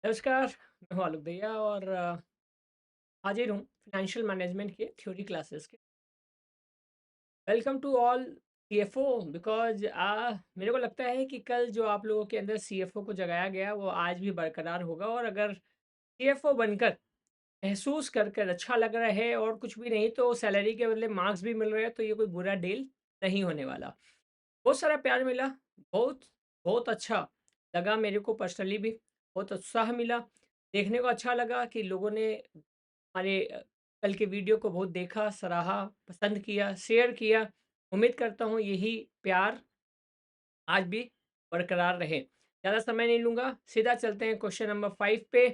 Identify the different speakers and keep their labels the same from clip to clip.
Speaker 1: नमस्कार, मैं हूँ आलोक भैया और हाजिर हूँ फाइनेंशियल मैनेजमेंट के थ्योरी क्लासेस के। Welcome to all CFO because मेरे को लगता है कि कल जो आप लोगों के अंदर सीएफओ को जगाया गया वो आज भी बरकरार होगा और अगर सीएफओ बनकर महसूस कर कर अच्छा लग रहा है और कुछ भी नहीं तो सैलरी के बदले मार्क्स भी मिल रहे हैं तो ये कोई बुरा डील नहीं होने वाला। बहुत सारा प्यार मिला, बहुत, बहुत अच्छा लगा मेरे को पर्सनली भी, बहुत उत्साह मिला। देखने को अच्छा लगा कि लोगों ने हमारे कल के वीडियो को बहुत देखा, सराहा, पसंद किया, शेयर किया। उम्मीद करता हूँ यही प्यार आज भी बरकरार रहे। ज़्यादा समय नहीं लूँगा, सीधा चलते हैं क्वेश्चन नंबर 5 पे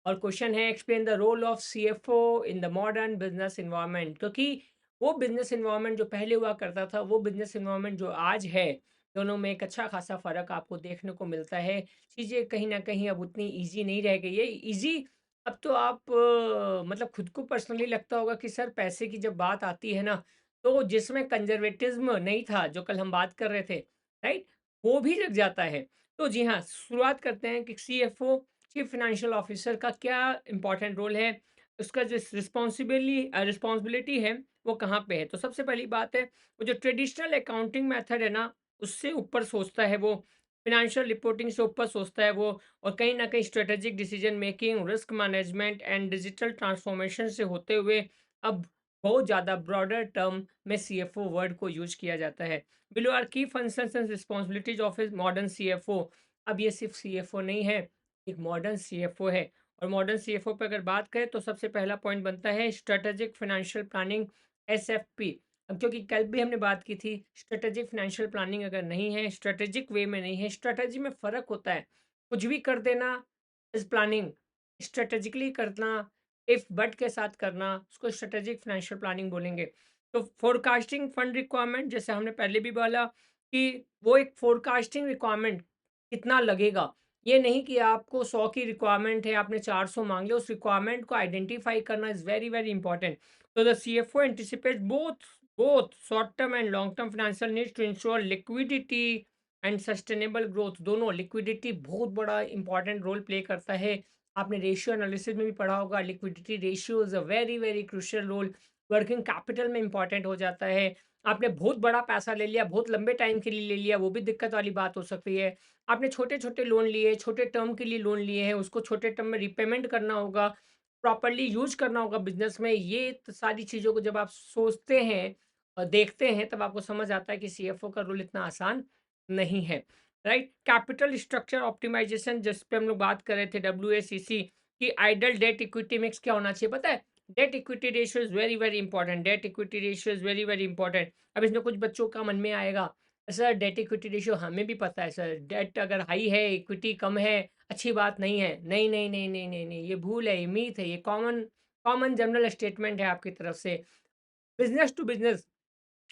Speaker 1: और क्वेश्चन है explain the role of CFO in the modern business environment क्योंकि वो बिज़नेस एनवायरनमेंट जो पहले हुआ करता था, वो बिज़नेस एनवायरनमेंट जो आज है, दोनों में एक अच्छा खासा फ़र्क आपको देखने को मिलता है। चीज़ें कहीं न कहीं अब उतनी ईज़ी नहीं रह गई है। ईज़ी अब तो आप मतलब खुद को पर्सनली लगता होगा कि सर पैसे की जब बात आती है ना, तो जिसमें कंज़र्वेटिज़्म नहीं था, जो कल हम बात कर रहे थे, राइट? वो भी लग जाता है। तो जी हाँ, शुरुआत करते हैं कि सीएफओ चीफ फाइनेंशियल ऑफिसर का क्या इम्पोर्टेंट रोल है, उसका जो रिस्पॉन्सिबिलिटी है, वो कहाँ पे है? तो सबसे पहली बात है, वो जो ट्रेडिशनल अकाउंटिंग मेथड है ना, उससे ऊपर सोचता है वो, फाइनेंशियल रिपोर्टिंग से ऊपर सोचता है वो और कहीं न कहीं strategic decision making, risk management and digital transformation से होते हुए अब बहुत ज़्यादा ब्रॉडर टर्म में सीएफओ वर्ड को यूज़ किया जाता है। बिलो आर की functions and responsibilities of a modern CFO. अब ये सिर्फ सीएफओ नहीं है, एक मॉडर्न सीएफओ है और मॉडर्न सीएफओ पे अगर बात करें तो सबसे पहला पॉइंट बनता है स्ट्रेटेजिक फाइनेंशियल प्लानिंग एसएफपी। अब क्योंकि कल भी हमने बात की थी स्ट्रेटेजिक फाइनेंशियल प्लानिंग अगर नहीं है, स्ट्रेटेजिक वे में नहीं है, स्ट्रेटेजी में फ़र्क होता है। कुछ भी कर देना इज़ प्लानिंग, स्ट्रेटेजिकली करना, इफ बट के साथ करना, उसको स्ट्रेटेजिक फाइनेंशियल प्लानिंग बोलेंगे। तो फोरकास्टिंग फंड रिक्वायरमेंट जैसे हमने पहले भी बोला कि वो एक फोरकास्टिंग रिक्वायरमेंट कितना लगेगा, ये नहीं कि आपको 100 की रिक्वायरमेंट है, आपने 400 माँग लिया, उस रिक्वायरमेंट को आइडेंटिफाई करना इज़ वेरी, वेरी इंपॉर्टेंट। तो the CFO anticipates both short term and long term financial needs to ensure liquidity and sustainable growth. दोनों लिक्विडिटी बहुत बड़ा इंपॉर्टेंट रोल प्ले करता है। आपने रेशियो एनालिसिस में भी पढ़ा होगा, liquidity ratio is a very very crucial role, working capital में इंपॉर्टेंट हो जाता है। आपने बहुत बड़ा पैसा ले लिया, बहुत लंबे टाइम के लिए ले लिया, वो भी दिक्कत वाली बात हो सकती है। आपने छोटे-छोटे लोन लिए, छोटे टर्म के लिए लोन लिए हैं, उसको छोटे टर्म में रिपेमेंट करना होगा, प्रॉपर्ली यूज़ करना होगा बिज़नेस में। ये सारी चीज़ों को जब आप सोचते हैं और देखते हैं, तब आपको समझ आता है कि सीएफओ का रोल इतना आसान नहीं है, राइट? कैपिटल स्ट्रक्चर ऑप्टिमाइज़ेशन जिस पे हम लोग बात कर रहे थे डब्ल्यूएसीसी कि आइडियल डेट इक्विटी मिक्स क्या होना चाहिए पता है? Debt equity ratio is very, very important, debt equity ratio is very, very important. अब इसमें कुछ बच्चों का मन में आएगा, सर डेट इक्विटी रेशियो हमें भी पता है सर, डेट अगर हाई है, इक्विटी कम है, अच्छी बात नहीं है। नहीं, नहीं, नहीं, नहीं, नहीं, नहीं, ये भूल है, ये मीथ है, ये कॉमन कॉमन जनरल स्टेटमेंट है आपकी तरफ से। बिज़नेस टू बिज़नेस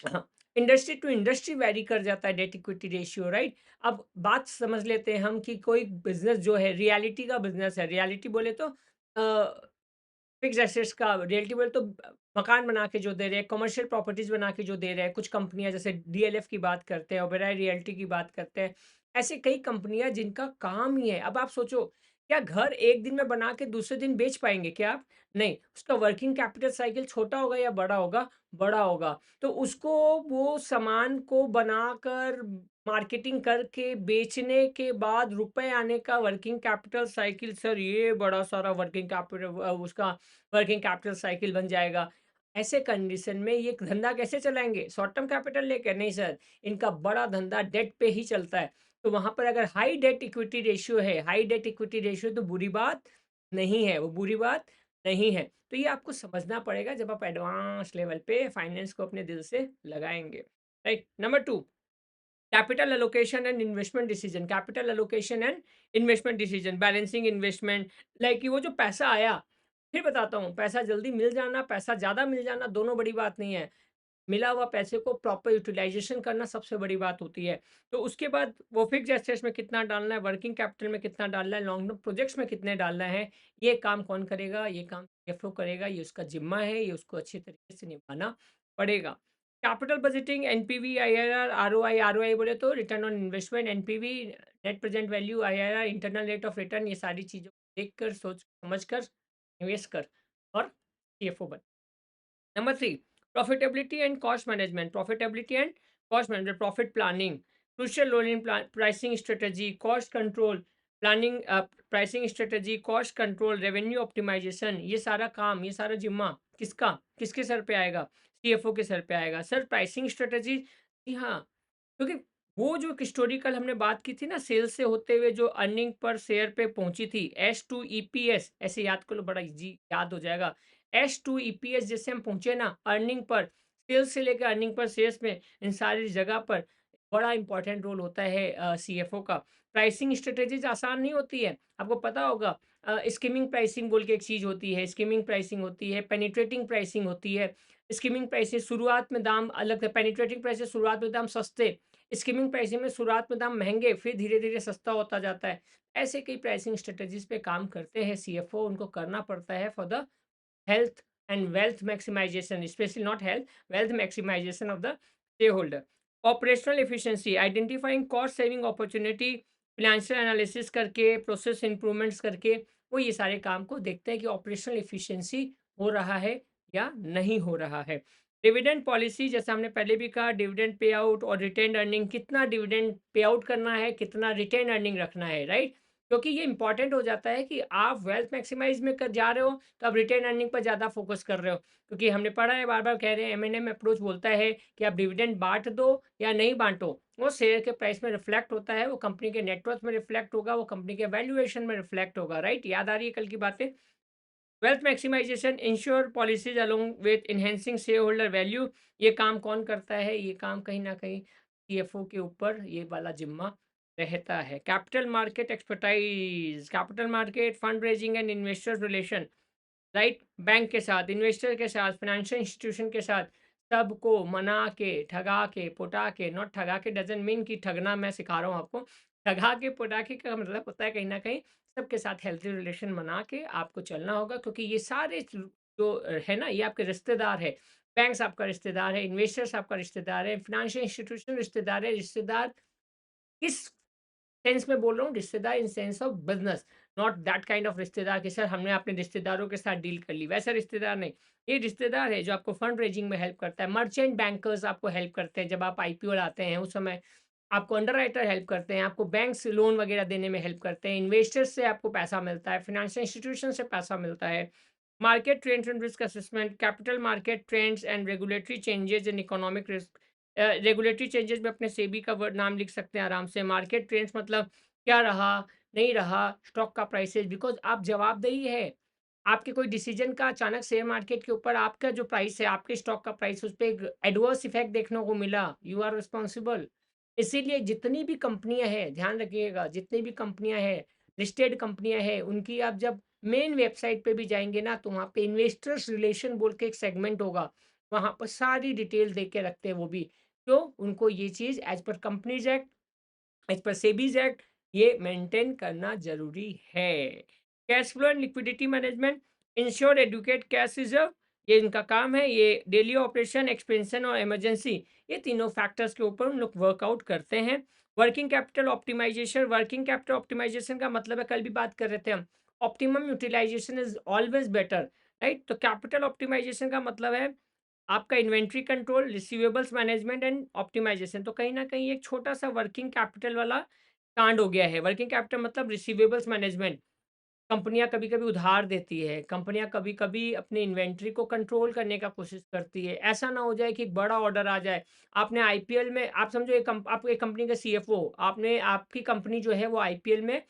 Speaker 1: हाँ, इंडस्ट्री टू इंडस्ट्री वैरी कर जाता है डेट इक्विटी रेशियो, राइट? अब बात समझ लेते हैं हम कि कोई बिज़नेस जो है रियलिटी का बिज़नेस है, रियलिटी बोले तो फिक्स्ड एसेट्स का, रियलिटी बोले तो मकान बना के जो दे रहे हैं, कमर्शियल प्रॉपर्टीज़ बना के जो दे रहे हैं, कुछ कंपनियाँ जैसे डीएलएफ की बात करते हैं, ओबेरॉय रियल्टी की बात करते हैं। ऐसे कई कंपनियाँ जिनका काम ही है, अब आप सोचो क्या घर एक दिन में बना के दूसरे दिन बेच पाएँगे क्या आप? नहीं, उसका वर्किंग कैपिटल साइकिल छोटा होगा या बड़ा होगा? बड़ा होगा। तो उसको वो सामान को बनाकर मार्केटिंग करके बेचने के बाद रुपए आने का वर्किंग कैपिटल साइकिल सर ये बड़ा सारा वर्किंग कैपिटल उसका वर्किंग कैपिटल साइकिल बन जाएगा। ऐसे कंडीशन में ये धंधा कैसे चलाएँगे? शॉर्ट टर्म कैपिटल लेके? नहीं सर, इनका बड़ा धंधा डेट पे ही चलता है। तो वहाँ पर अगर हाई डेट इक्विटी रेशियो है, हाई डेट इक्विटी रेशियो तो बुरी बात नहीं है, वो बुरी बात नहीं है। तो ये आपको समझना पड़ेगा जब आप एडवांस लेवल पे फाइनेंस को अपने दिल से लगाएँगे, right? Number 2 capital allocation and investment decision, capital allocation and investment decision, balancing investment like कि वो जो पैसा आया, फिर बताता हूँ, पैसा जल्दी मिल जाना, पैसा ज़्यादा मिल जाना दोनों बड़ी बात नहीं है। मिला हुआ पैसे को प्रॉपर यूटिलाइज़ेशन करना सबसे बड़ी बात होती है। तो उसके बाद वो फिक्स्ड एसेट्स में कितना डालना है, वर्किंग कैपिटल में कितना डालना है, लॉन्ग टर्म प्रोजेक्ट्स में कितने डालना है, ये काम कौन करेगा? ये काम सीएफओ करेगा, ये उसका ज़िम्मा है, ये उसको अच्छे तरीके से निभाना पड़ेगा। Capital budgeting, NPV, IRR, ROI, ROI बोले तो return on investment, NPV net present value, IRR internal rate of return, ये सारी चीज़ों को देखकर सोच समझ कर निवेश कर और सीएफओ बन। Number three, profitability and cost management. Profitability and cost management, profit planning, crucial role in pricing strategy, cost control, planning, pricing strategy, cost control, revenue optimization. ये सारा काम, ये सारा जिम्मा किसका, किसके सर पे आएगा? सीएफओ के सर पे आएगा। सर प्राइसिंग स्ट्रेटजी, जी हाँ, क्योंकि वो जो स्टोरी कल हमने बात की थी ना, सेल्स से होते हुए जो अर्निंग पर शेयर पे पहुंची थी, एस टू ईपीएस, ऐसे याद कर लो, बड़ा इजी याद हो जाएगा। एस टू ईपीएस जैसे हम पहुंचे ना अर्निंग पर, सेल्स से लेकर अर्निंग पर, सेल्स में, इन सारी जगह पर बड़ा इंपॉर्टेंट रोल होता है सीएफओ का। प्राइसिंग स्ट्रेटेजीज आसान नहीं होती है, आपको पता होगा। स्कीमिंग प्राइसिंग बोल के एक चीज होती है, स्कीमिंग प्राइसिंग होती है, पेनिट्रेटिंग प्राइसिंग होती है। स्कीमिंग प्राइसिंग शुरुआत में दाम अलग है, पेनिट्रेटिंग प्राइसिंग शुरुआत में दाम सस्ते, स्कीमिंग प्राइसिंग में शुरुआत में दाम महंगे, फिर धीरे धीरे सस्ता होता जाता है। ऐसे कई प्राइसिंग स्ट्रेटेजीज पे काम करते हैं सीएफओ, उनको करना पड़ता है for the health and wealth maximization, especially not health, wealth maximization of the shareholder. Operational efficiency, identifying cost saving opportunity, financial analysis करके, process improvements करके, वो ये सारे काम को देखते हैं कि ऑपरेशनल एफिशिएंसी हो रहा है या नहीं हो रहा है। डिविडेंड पॉलिसी, जैसे हमने पहले भी कहा, डिविडेंड पे आउट और रिटेन अर्निंग, कितना डिविडेंड पे आउट करना है, कितना रिटेन अर्निंग रखना है, राइट? क्योंकि ये इंपॉर्टेंट हो जाता है कि आप वेल्थ मैक्सिमाइज में कर जा रहे हो, तो आप रिटेन अर्निंग पर ज़्यादा फोकस कर रहे हो। क्योंकि हमने पढ़ा है, बार बार कह रहे हैं, एमएनएम अप्रोच बोलता है कि आप डिविडेंड बांट दो या नहीं बांटो, वो शेयर के प्राइस में रिफ्लेक्ट होता है, वो कंपनी के नेटवर्थ में रिफ्लेक्ट होगा, वो कंपनी के वैल्यूएशन में रिफ्लेक्ट होगा, राइट? याद आ रही है कल की बातें? Wealth maximisation, ensure policies along with enhancing share holder value, ये काम कौन करता है? ये काम कहीं ना कहीं सीएफओ के ऊपर ये वाला जिम्मा रहता है। Capital market expertise, capital market, fund raising and investor relation, right? Bank के साथ, इन्वेस्टर के साथ, फाइनेंशियल इंस्टीट्यूशन के साथ, सबको मना के, ठगा के, पुटा के, नॉट ठगा के डजंट मीन कि ठगना मैं सिखा रहा हूँ आपको। ठगा के, पुटा के का मतलब होता है कहीं न कहीं सबके साथ हेल्थी रिलेशन बना के आपको चलना होगा, क्योंकि ये सारे जो है ना, ये आपके रिश्तेदार है। बैंक्स आपका रिश्तेदार है, इन्वेस्टर्स आपका रिश्तेदार है, फाइनेंशियल इंस्टीट्यूशन रिश्तेदार है। रिश्तेदार किस सेंस में बोल रहा हूँ? रिश्तेदार in sense of business, not that kind of रिश्तेदार कि सर हमने अपने रिश्तेदारों के साथ डील कर ली, वैसा रिश्तेदार नहीं। ये रिश्तेदार है जो आपको फंड रेजिंग में हेल्प करता है। मर्चेंट बैंकर्स आपको हेल्प करते हैं, जब आप आईपीओ लाते हैं उस समय आपको अंडरराइटर हेल्प करते हैं, आपको बैंक से लोन वगैरह देने में हेल्प करते हैं, इन्वेस्टर्स से आपको पैसा मिलता है, फाइनेंशियल इंस्टीट्यूशन से पैसा मिलता है। Market trends and risk assessment, capital market trends and regulatory changes in economic risk. Regulatory changes में अपने सेबी का वर्ड नाम लिख सकते हैं आराम से। मार्केट ट्रेंड्स मतलब क्या रहा, नहीं रहा, स्टॉक का प्राइसेस, बिकॉज़ आप जवाबदेही है। आपके कोई डिसीजन का अचानक शेयर मार्केट के ऊपर आपका जो प्राइस है, आपके स्टॉक का प्राइस, उस पे एक एडवर्स इफेक्ट देखने को मिला, यू आर रिस्पांसिबल। इसीलिए जितनी भी कंपनियाँ हैं, ध्यान रखिएगा, जितनी भी कंपनियाँ हैं, लिस्टेड कंपनियाँ हैं, उनकी आप जब मेन वेबसाइट पे भी जाएँगे ना, तो वहाँ पे इन्वेस्टर्स रिलेशन बोल के एक सेगमेंट होगा। वहाँ पर सारी डिटेल दे के रखते हैं वो भी। क्यों? उनको ये चीज़ as per companies act, as per SEBI's act, ये मेंटेन करना जरूरी है। Cash flow and liquidity management, ensure adequate cash reserve, ये इनका काम है। ये डेली ऑपरेशन, एक्सपेंशन और इमरजेंसी, ये तीनों फैक्टर्स के ऊपर उन लोग वर्कआउट करते हैं। Working capital optimisation, working capital optimisation का मतलब है, कल भी बात कर रहे थे हम, optimum utilisation is always better, right? तो कैपिटल ऑप्टिमाइजेशन का मतलब है आपका inventory control, receivables management and optimisation. तो कहीं न कहीं एक छोटा-सा वर्किंग कैपिटल वाला कांड हो गया है। वर्किंग कैपिटल मतलब रिसीवेबल्स मैनेजमेंट। कंपनियाँ कभी-कभी उधार देती है, कंपनियाँ कभी-कभी अपनी इन्वेंट्री को कंट्रोल करने का कोशिश करती है। ऐसा ना हो जाए कि एक बड़ा ऑर्डर आ जाए। आपने आईपीएल में, आप समझो आप एक कंपनी का सीएफओ, आपने, आपकी कंपनी जो है वो आईपीएल में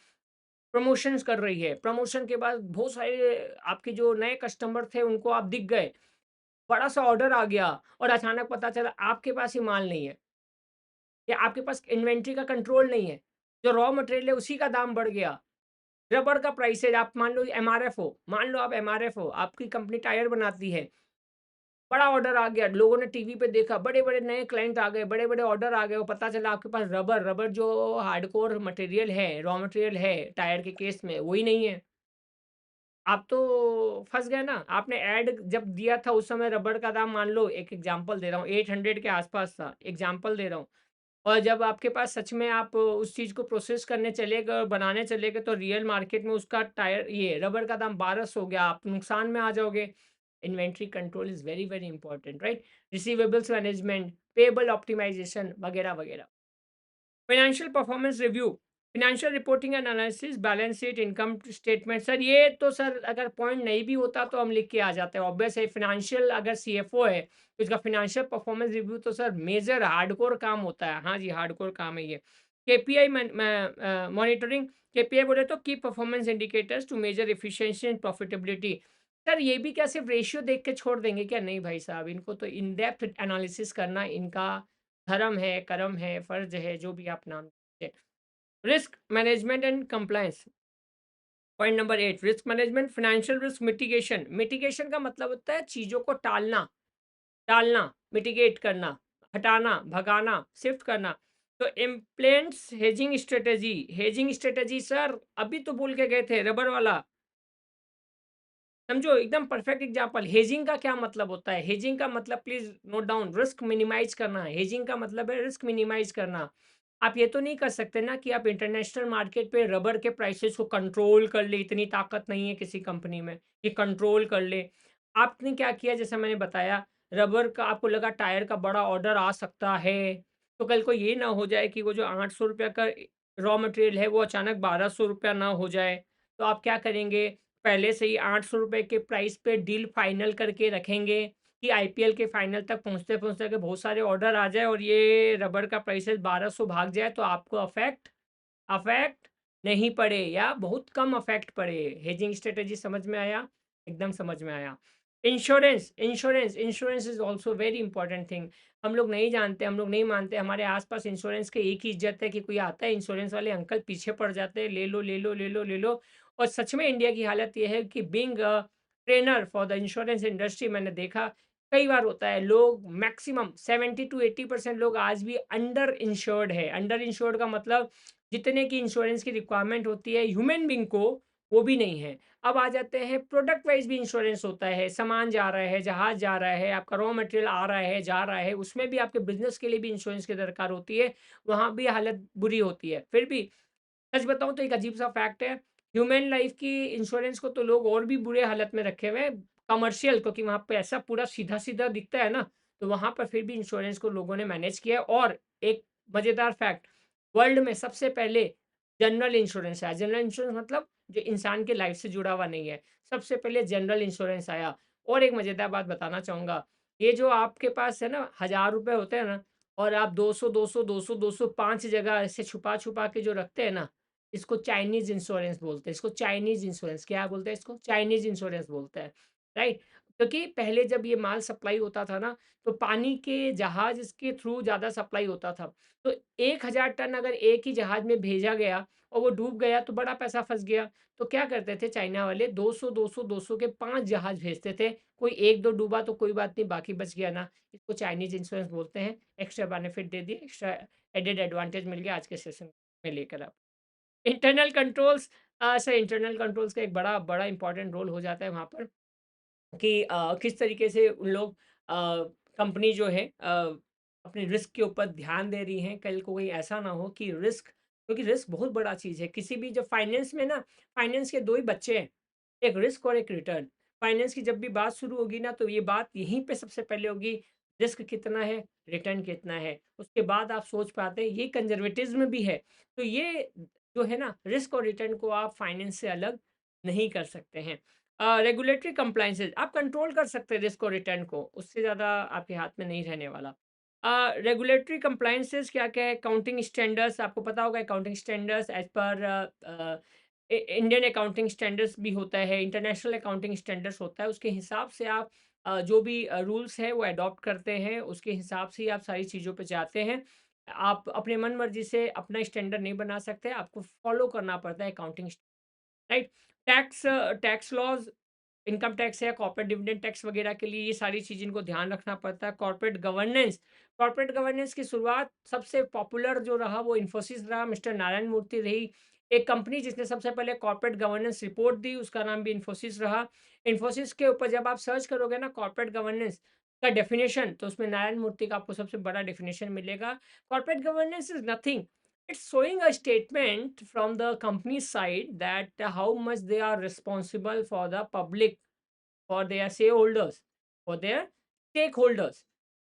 Speaker 1: प्रमोशंस कर रही है। प्रमोशन के बाद बहुत सारे आपके जो नए कस्टमर थे उनको आप दिख गए। बड़ा-सा ऑर्डर आ गया और अचानक पता चला आपके पास ही माल नहीं है, या आपके पास इन्वेंट्री का कंट्रोल नहीं है। जो रॉ मटेरियल है उसी का दाम बढ़ गया। रबर का प्राइसेज़, आप मान लो एमआरएफ हो, मान लो आप एमआरएफ हो, आपकी कंपनी टायर बनाती है। बड़ा ऑर्डर आ गया, लोगों ने टीवी पे देखा, बड़े-बड़े नए क्लाइंट आ गए, बड़े-बड़े ऑर्डर आ गए, और पता चला आपके पास रबर रबर जो हार्डकोर मटेरियल है, रॉ मटेरियल है टायर के केस में, वही नहीं है। आप तो फँस गए ना। आपने ऐड जब दिया था उस समय रबड़ का दाम मान लो एक एग्ज़ाम्पल दे रहा हूँ 800 के आस-पास था, एग्ज़ाम्पल दे रहा हूँ। और जब आपके पास सच में आप उस चीज़ को प्रोसेस करने चले गए और बनाने चले गए तो रियल मार्केट में उसका टायर ये रबड़ का दाम 1200 हो गया, आप नुकसान में आ जाओगे। Inventory control is very, very important right? Receivables management, payable optimization वगैरह-वगैरह। Financial performance review, financial reporting and analysis, balance sheet, income statement. Sir ये तो सर अगर पॉइंट नहीं भी होता तो हम लिख के आ जाते हैं। ऑब्वियस है फाइनेंशियल अगर सीएफओ है तो इसका फाइनेंशियल परफॉर्मेंस रिव्यू तो सर मेजर हार्डकोर काम होता है। हाँ जी, हार्डकोर काम है ये। केपीआई मॉनिटरिंग, केपीआई बोले तो key performance indicators to measure efficiency and profitability. Sir ये भी क्या सिर्फ रेशियो देख के छोड़ देंगे क्या? नहीं भाई साहब, इनको तो इन डेप्थ एनालिसिस करना इनका धर्म है, कर्म है, फ़र्ज़ है, जो भी आप नाम दीजिए। Risk management and compliance, point number 8 risk management, financial risk mitigation. Mitigation का मतलब होता है चीज़ों को टालना, टालना, मिटिगेट करना, हटाना, भगाना, शिफ्ट करना। तो इम्प्लेंट्स हेजिंग स्ट्रैटेजी सर अभी तो बोल के गए थे रबर वाला। समझो एकदम परफेक्ट एग्जांपल। हेजिंग का क्या मतलब होता है? हेजिंग का मतलब please note down, risk minimise करना है। हेजिंग का मतलब है रिस्क मिनिमाइज करना। आप ये तो नहीं कर सकते ना कि आप इंटरनेशनल मार्केट पे रबर के प्राइसेस को कंट्रोल कर ले, इतनी ताकत नहीं है किसी कंपनी में कि कंट्रोल कर ले। आपने क्या किया जैसे मैंने बताया, रबर का आपको लगा टायर का बड़ा ऑर्डर आ सकता है, तो कल को ये ना हो जाए कि वो जो 800 रुपया का रॉ मटेरियल है वो अचानक 1200 रुपया ना हो जाए। तो आप क्या करेंगे, पहले से ही 800 रुपए के प्राइस पे डील फाइनल करके रखेंगे कि आईपीएल के फाइनल तक पहुँचते-पहुँचते अगर बहुत सारे ऑर्डर आ जाए और ये रबर का प्राइसेज़ 1200 भाग जाए तो आपको अफ़ेक्ट अफ़ेक्ट नहीं पड़े या बहुत कम अफ़ेक्ट पड़े। हेजिंग स्ट्रैटेजी समझ में आया? एकदम समझ में आया। Insurance is also very important thing. हम लोग नहीं जानते, हम लोग नहीं मानते, हमारे आस-पास इंश्योरेंस की एक ही इज़्ज़त है कि कोई आता है इंश्योरेंस वाले अंकल पीछे पड़ जाते हैं, ले लो, ले लो, ले लो, ले लो। और सच में इंडिया की हालत ये है कि being a trainer for the insurance industry मैंने देखा कई बार होता है, लोग मैक्सिमम 70 टू 80% लोग आज भी अंडर इंश्योर्ड है। अंडर इंश्योर्ड का मतलब जितने की इंश्योरेंस की रिक्वायरमेंट होती है ह्यूमन बीइंग को, वो भी नहीं है। अब आ जाते हैं प्रोडक्ट वाइज भी इंश्योरेंस होता है, सामान जा रहा है, जहाज जा रहा है, आपका रॉ मटेरियल आ रहा है, जा रहा है, उसमें भी आपके बिजनेस के लिए भी इंश्योरेंस की दरकार होती है, वहाँ भी हालत बुरी होती है। फिर भी सच बताऊँ तो एक अजीब-सा फैक्ट है, ह्यूमन लाइफ़ की इंश्योरेंस को तो लोग और भी बुरे हालत में रखे हुए हैं, कमर्शियल, क्योंकि वहाँ पैसा पूरा सीधा-सीधा दिखता है ना, तो वहाँ पर फिर भी इंश्योरेंस को लोगों ने मैनेज किया है। और एक मज़ेदार फैक्ट, वर्ल्ड में सबसे पहले जनरल इंश्योरेंस आया। जनरल इंश्योरेंस मतलब जो इंसान के लाइफ़ से जुड़ा हुआ नहीं है, सबसे पहले जनरल इंश्योरेंस आया। और एक मज़ेदार बात बताना चाहूँगा, ये जो आपके पास है ना ₹1000 होते हैं ना, और आप 200, 200, 200, 200 5 जगह ऐसे छुपा-छुपा के जो रखते हैं ना, इसको चाइनीज़ इंश्योरेंस बोलते हैं। इसको चाइनीज़ इंश्योरेंस क्या बोलते हैं इसको? चाइनीज़ इंश्योरेंस बोलते हैं, राइट? क्योंकि पहले जब ये माल सप्लाई होता था ना, तो पानी के जहाज़ के थ्रू ज़्यादा सप्लाई होता था। तो 1000 टन अगर एक ही जहाज़ में भेजा गया और वो डूब गया तो बड़ा पैसा फँस गया। तो क्या करते थे चाइना वाले, 200, 200, 200 के 5 जहाज़ भेजते थे। कोई 1-2 डूबा तो कोई बात नहीं, बाकी बच गया ना। इसको चाइनीज़ इंश्योरेंस बोलते हैं। एक्स्ट्रा बेनिफिट दे दिए, एक्स्ट्रा एडेड एडवांटेज मिल गया आज के सेशन में लेकर आप। Internal controls, sir internal controls का एक बड़ा बड़ा इंपॉर्टेंट रोल हो जाता है वहाँ पर कि किस तरीके से उन लोग कंपनी जो है अपने रिस्क के ऊपर ध्यान दे रही हैं। कल को कोई ऐसा ना हो कि रिस्क, क्योंकि रिस्क बहुत बड़ा चीज़ है। किसी भी जब फाइनेंस में ना, फाइनेंस के 2 ही बच्चे हैं, एक रिस्क और एक रिटर्न। फाइनेंस की जब भी बात शुरू होगी ना तो ये बात यहीं पे सबसे पहले होगी, रिस्क कितना है, रिटर्न कितना है। उसके बाद आप सोच पाते हैं, ये कंज़र्वेटिज़्म भी है। तो ये जो है ना, रिस्क और रिटर्न को आप फाइनेंस से अलग नहीं कर सकते हैं। रेगुलेटरी कंप्लायंसेस आप कंट्रोल कर सकते हैं रिस्क और रिटर्न को, उससे ज़्यादा आपके हाथ में नहीं रहने वाला। रेगुलेटरी कंप्लायंसेस क्या-क्या है? अकाउंटिंग स्टैंडर्ड्स आपको पता होगा, accounting standards as per Indian accounting standards भी होता है, इंटरनेशनल अकाउंटिंग स्टैंडर्ड्स होता है, उसके हिसाब से आप जो भी रूल्स हैं वो अडॉप्ट करते हैं, उसके हिसाब से ही आप सारी चीज़ों पे जाते हैं। आप अपने मन मर्ज़ी से अपना स्टैंडर्ड नहीं बना सकते, आपको फॉलो करना पड़ता है accounting, right? Tax tax laws, income tax है, कॉर्पोरेट डिविडेंड टैक्स वगैरह के लिए ये सारी चीज़ इनको ध्यान रखना पड़ता है। कॉर्पोरेट गवर्नेंस की शुरुआत सबसे पॉपुलर जो रहा वो इन्फोसिस रहा, मिस्टर नारायण मूर्ति रही। एक कंपनी जिसने सबसे पहले कॉर्पोरेट गवर्नेंस रिपोर्ट दी, उसका नाम भी इन्फोसिस रहा। इन्फोसिस के ऊपर जब आप सर्च करोगे ना कॉर्पोरेट गवर्नेंस का डेफिनेशन, तो उसमें नारायण मूर्ति का आपको सबसे बड़ा डेफिनेशन मिलेगा। Corporate governance is nothing, it's showing a statement from the company side that how much they are responsible for the public, for their shareholders, for their stakeholders,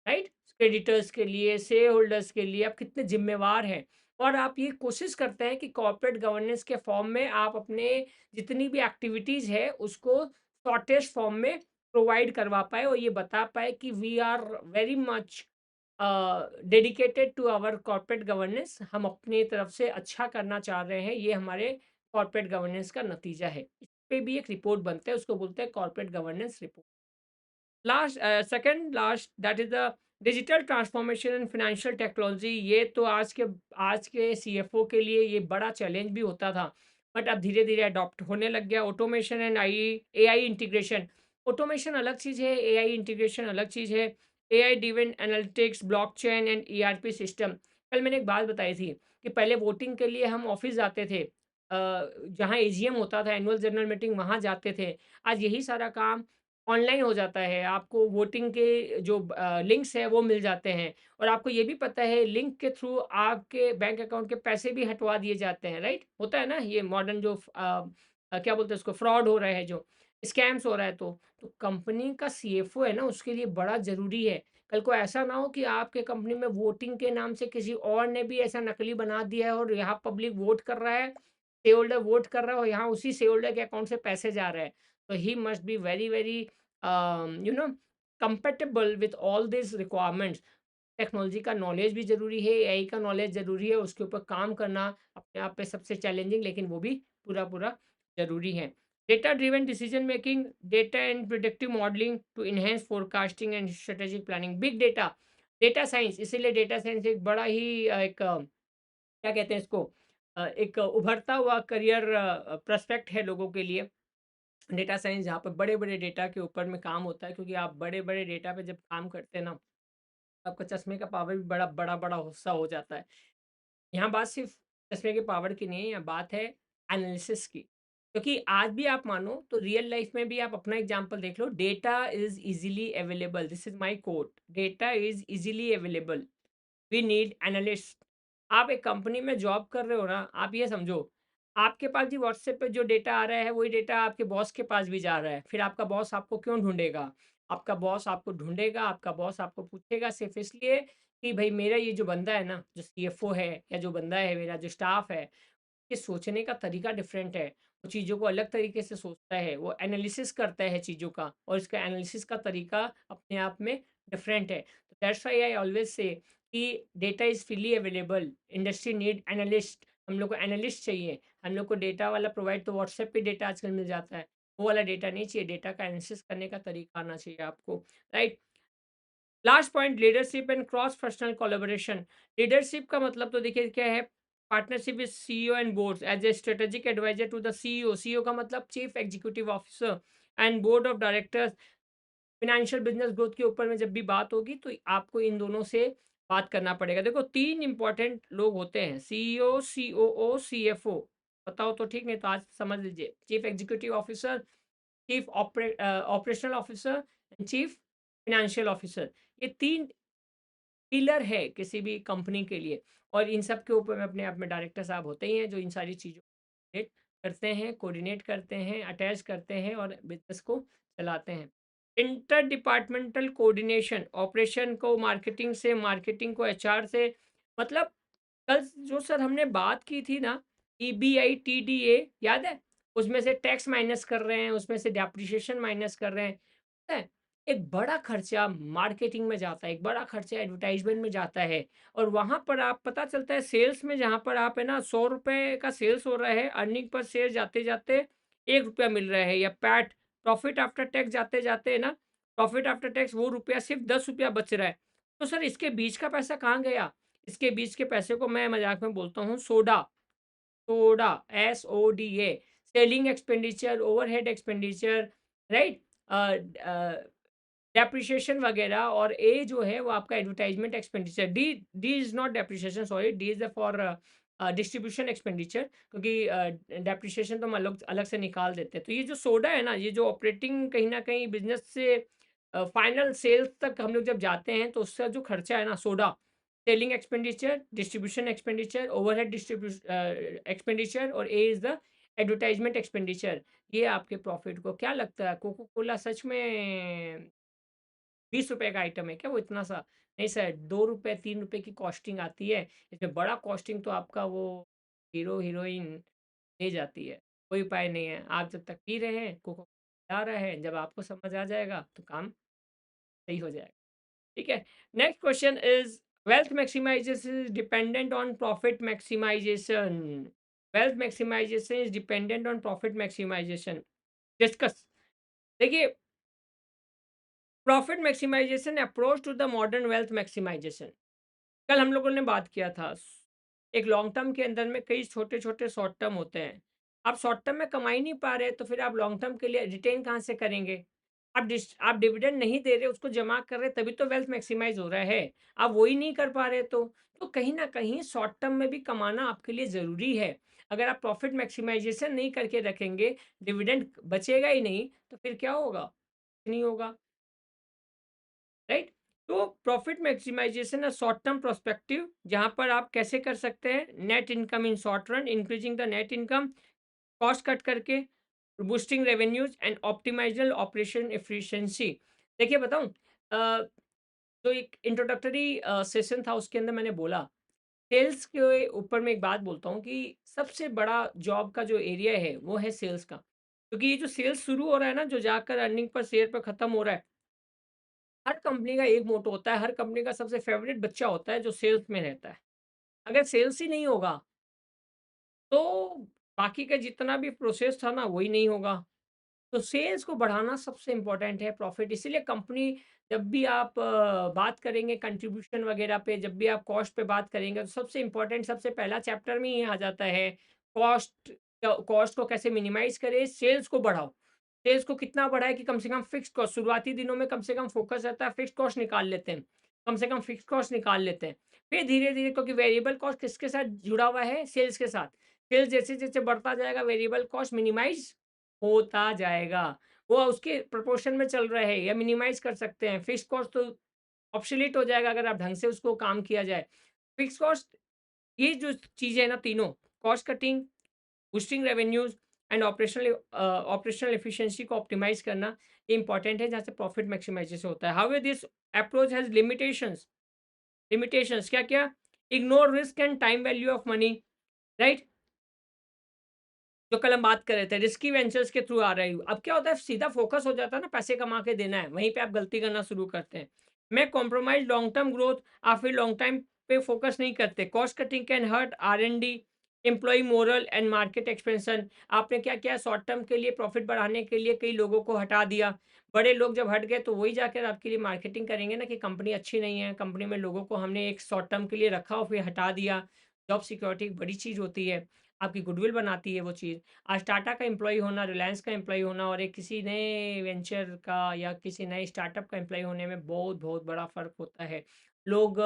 Speaker 1: right? Creditors के लिए, share holders के लिए आप कितने जिम्मेवार हैं। और आप ये कोशिश करते हैं कि कॉर्पोरेट गवर्नेंस के फॉर्म में आप अपने जितनी भी एक्टिविटीज है उसको शॉर्टेस्ट फॉर्म में प्रोवाइड करवा पाए और ये बता पाए कि we are very much dedicated to our corporate governance, हम अपनी तरफ से अच्छा करना चाह रहे हैं, ये हमारे कॉर्पोरेट गवर्नेंस का नतीजा है। इस पे भी एक रिपोर्ट बनता है, उसको बोलते हैं corporate governance report. Last second last that is the digital transformation in financial technology. ये तो आज के सीएफओ के लिए ये बड़ा चैलेंज भी होता था, बट अब धीरे धीरे अडॉप्ट होने लग गया। Automation and AI integration. Automation अलग चीज़ है, एआई इंटीग्रेशन अलग चीज़ है। AI driven analytics, blockchain and ERP system. कल मैंने एक बात बताई थी कि पहले वोटिंग के लिए हम ऑफिस जाते थे, जहाँ एजीएम होता था, एनुअल जनरल मीटिंग, वहाँ जाते थे। आज यही सारा काम ऑनलाइन हो जाता है, आपको वोटिंग के जो लिंक्स हैं वो मिल जाते हैं और आपको ये भी पता है लिंक के थ्रू आपके बैंक अकाउंट के पैसे भी हटवा दिए जाते हैं, राइट? होता है ना ये मॉडर्न जो क्या बोलते हैं उसको, फ्रॉड हो रहा है, जो स्कैम्स हो रहा है, तो कंपनी का सीएफओ है ना उसके लिए बड़ा ज़रूरी है। कल को ऐसा ना हो कि आपके कंपनी में वोटिंग के नाम से किसी और ने भी ऐसा नकली बना दिया है और यहाँ पब्लिक वोट कर रहा है, शेयर होल्डर वोट कर रहा है और यहाँ उसी शेयर होल्डर के अकाउंट से पैसे जा रहे हैं। So he must be very very you know compatible with all these requirements। Technology का नॉलेज भी ज़रूरी है, एआई का नॉलेज ज़रूरी है, उसके ऊपर काम करना अपने आप में सबसे चैलेंजिंग, लेकिन वो भी पूरा पूरा ज़रूरी है। Data driven decision making, data and predictive modelling to enhance forecasting and strategic planning. Big data, data science, इसीलिए डेटा साइंस एक बड़ा ही एक क्या कहते हैं इसको, एक उभरता हुआ करियर प्रोस्पेक्ट है लोगों के लिए। डेटा साइंस जहाँ पर बड़े-बड़े डेटा के ऊपर में काम होता है, क्योंकि आप बड़े-बड़े डेटा पे जब काम करते हैं ना, आपका चश्मे का पावर भी बड़ा सा हो जाता है। यहाँ बात सिर्फ चश्मे के पावर की नहीं है, यहाँ बात है एनालिसिस की। क्योंकि आज भी आप मानो तो रियल लाइफ में भी आप अपना एग्जांपल देख लो, data is easily available, this is my quote, data is easily available, we need analyst. आप एक कंपनी में जॉब कर रहे हो ना, आप ये समझो, आपके पास भी व्हाट्सएप पे जो डेटा आ रहा है, वही डेटा आपके बॉस के पास भी जा रहा है। फिर आपका बॉस आपको क्यों ढूँढेगा? आपका बॉस आपको ढूँढेगा, आपका बॉस आपको पूछेगा सिर्फ़ इसलिए कि भई मेरा ये जो बंदा है ना, जो सीएफओ है या जो बंदा है, मेरा जो स्टाफ है, ये सोचने का तरीका डिफरेंट है। वो चीज़ों को अलग तरीके से सोचता है, वो एनालिसिस करता है चीज़ों का और इसका एनालिसिस का तरीका अपने आप में डिफरेंट है। तो दैट्स व्हाई आई ऑलवेज़ से कि data is freely available, industry need analyst. हम लोग को एनालिस्ट चाहिए, हम लोग को डेटा वाला प्रोवाइड तो व्हाट्सएप पे डेटा आजकल मिल जाता है, वो वाला डेटा नहीं चाहिए, डेटा का एनालिसिस करने का तरीका आना चाहिए आपको, right? Last point, leadership and cross personal collaboration. Leadership का मतलब तो देखिए क्या है, partnership with CEO and boards as a strategic advisor to the CEO. CEO का मतलब chief executive officer and board of directors. Financial business growth के ऊपर में जब भी बात होगी तो आपको इन दोनों से बात करना पड़ेगा। देखो 3 इंपॉर्टेंट लोग होते हैं, सीईओ, सीओओ, सीएफओ। बताओ तो ठीक, नहीं तो आज समझ लीजिए, chief executive officer, chief operational officer and chief financial officer. ये 3 पिलर है किसी भी कंपनी के लिए और इन सब के ऊपर में अपने आप में डायरेक्टर साहब होते ही हैं जो इन सारी चीज़ों को करते हैं, कोऑर्डिनेट करते हैं, अटैच करते हैं और बिज़नेस को चलाते हैं। इंटर डिपार्टमेंटल कोऑर्डिनेशन, ऑपरेशन को मार्केटिंग से, मार्केटिंग को एचआर से। मतलब कल जो सर हमने बात की थी ना, ईबीआई, टीडीए याद है? उसमें से टैक्स माइनस कर रहे हैं, उसमें से डेप्रिसिएशन माइनस कर रहे हैं, पता है? एक बड़ा खर्चा मार्केटिंग में जाता है, एक बड़ा खर्चा एडवर्टाइज़मेंट में जाता है और वहाँ पर आप पता चलता है सेल्स में, जहाँ पर आप है ना ₹100 का सेल्स हो रहा है, अर्निंग पर शेयर जाते-जाते ₹1 मिल रहा है, या पैट, प्रॉफिट आफ्टर टैक्स जाते-जाते है ना, प्रॉफिट आफ्टर टैक्स वो रुपया सिर्फ़ ₹10 बच रहा है। तो सर इसके बीच का पैसा कहाँ गया? इसके बीच के पैसे को मैं मज़ाक में बोलता हूँ soda, soda, SODA, selling expenditure, overhead expenditure, right? Depreciation वगैरह, और ए जो है वो आपका advertisement expenditure. D D is not depreciation, sorry, D is for distribution expenditure, क्योंकि डेप्रिसिएशन तो हम अलग अलग से निकाल देते हैं। तो ये जो सोडा है ना, ये जो ऑपरेटिंग कहीं न कहीं बिज़नेस से फाइनल सेल्स तक हम लोग जब जाते हैं, तो उसका जो खर्चा है ना soda, selling expenditure, distribution expenditure, overhead expenditure, और A is the advertisement expenditure. ये आपके प्रॉफ़िट को क्या लगता है, कोका कोला सच में ₹20 का आइटम है क्या वो इतना सा? नहीं सर, ₹2 ₹3 की कॉस्टिंग आती है। इसमें बड़ा कॉस्टिंग तो आपका वो हीरो-हीरोइन ले जाती है। कोई उपाय नहीं है। आप जब तक पी रहे हैं, कोका ला रहे हैं, जब आपको समझ आ जाएगा तो काम सही हो जाएगा। ठीक है? Next question is, wealth maximization is dependent on profit maximization. Wealth maximization is dependent on profit maximization. Discuss. देखिए, profit maximization approach to the modern wealth maximization. कल हम लोगों ने बात किया था, एक लॉन्ग टर्म के अंदर में कई छोटे-छोटे शॉर्ट टर्म होते हैं। आप शॉर्ट टर्म में कमा ही नहीं पा रहे, तो फिर आप लॉन्ग टर्म के लिए रिटेन कहाँ से करेंगे? आप डिविडेंड नहीं दे रहे, उसको जमा कर रहे, तभी तो वेल्थ मैक्सिमाइज़ हो रहा है। आप वो ही नहीं कर पा रहे तो कहीं न कहीं शॉर्ट टर्म में भी कमाना आपके लिए ज़रूरी है। अगर आप प्रॉफिट मैक्सिमाइज़ेशन नहीं करके रखेंगे, डिविडेंड बचेगा ही नहीं, तो फिर क्या होगा? नहीं होगा। राइट। तो profit maximisation short term prospective, जहां पर आप कैसे कर सकते हैं, net income in short run, increasing the net income, cost cut करके, boosting revenues and optimal operation efficiency. देखिए बताऊं, जो एक इंट्रोडक्टरी सेशन था उसके अंदर मैंने बोला, सेल्स के ऊपर मैं एक बात बोलता हूँ कि सबसे बड़ा जॉब का जो एरिया है वो है सेल्स का, क्योंकि ये जो सेल्स शुरू हो रहा है ना, जो जाकर अर्निंग पर शेयर पर खत्म हो रहा है, हर कंपनी का एक मोटो होता है, हर कंपनी का सबसे फेवरेट बच्चा होता है जो सेल्स में रहता है। अगर सेल्स ही नहीं होगा, तो बाकी का जितना भी प्रोसेस था ना, वही नहीं होगा। तो सेल्स को बढ़ाना सबसे इम्पोर्टेंट है, प्रॉफिट इसीलिए कंपनी, जब भी आप बात करेंगे कंट्रीब्यूशन वगैरह पे, जब भी आप कॉस्ट पे बात करेंगे, तो सबसे इम्पोर्टेंट, सबसे पहला चैप्टर में ही आ जाता है, कॉस्ट। कॉस्ट को कैसे मिनिमाइज करें, सेल्स को बढ़ाओ। सेल्स को कितना बढ़ाए कि कम से कम फिक्स कॉस्ट, शुरुआती दिनों में कम से कम फोकस रहता है, फिक्स कॉस्ट निकाल लेते हैं, कम से कम फिक्स कॉस्ट निकाल लेते हैं। फिर धीरे धीरे, क्योंकि वेरिएबल कॉस्ट किसके साथ जुड़ा हुआ है, सेल्स के साथ। सेल्स जैसे जैसे बढ़ता जाएगा, वेरिएबल कॉस्ट मिनिमाइज होता जाएगा। वो उसके प्रोपोर्शन में चल रहा है, या मिनिमाइज़ कर सकते हैं। फिक्स्ड कॉस्ट तो ऑब्सोलीट हो जाएगा अगर आप ढंग से उसको काम किया जाए। फिक्स्ड कॉस्ट, ये जो चीज़ें हैं ना तीनों, cost cutting, boosting revenues and operational efficiency को ऑप्टिमाइज़ करना, ये इंपॉर्टेंट है, जहाँ से प्रॉफिट मैक्सिमाइज़ेशन होता है। However this approach has limitations. Limitations क्या-क्या? Ignore risk and time value of money, right? जो कल हम बात कर रहे थे, रिस्की वेंचर्स के थ्रू आ रही हूँ। अब क्या होता है, सीधा फोकस हो जाता है ना, पैसे कमा के देना है, वहीं पे आप गलती करना शुरू करते हैं। मैं कॉम्प्रोमाइज़ लॉन्ग टर्म ग्रोथ, आप फिर लॉन्ग टाइम पे फोकस नहीं करते। Cost cutting can hurt R and D, employee morale and market expansion. आपने क्या किया, शॉर्ट टर्म के लिए प्रॉफिट बढ़ाने के लिए कई लोगों को हटा दिया। बड़े लोग जब हट गए, तो वही जाकर आपके लिए मार्केटिंग करेंगे ना कि कंपनी अच्छी नहीं है, कंपनी में लोगों को हमने एक शॉर्ट टर्म के लिए रखा और फिर हटा दिया। जॉब सिक्योरिटी एक बड़ी चीज़ होती है, आपकी गुडविल बनाती है वो चीज़। आज टाटा का एम्प्लॉयी होना, रिलायंस का एम्प्लॉयी होना और एक किसी नए वेंचर का या किसी नए स्टार्टअप का एम्प्लॉयी होने में बहुत-बहुत बड़ा फ़र्क होता है। लोग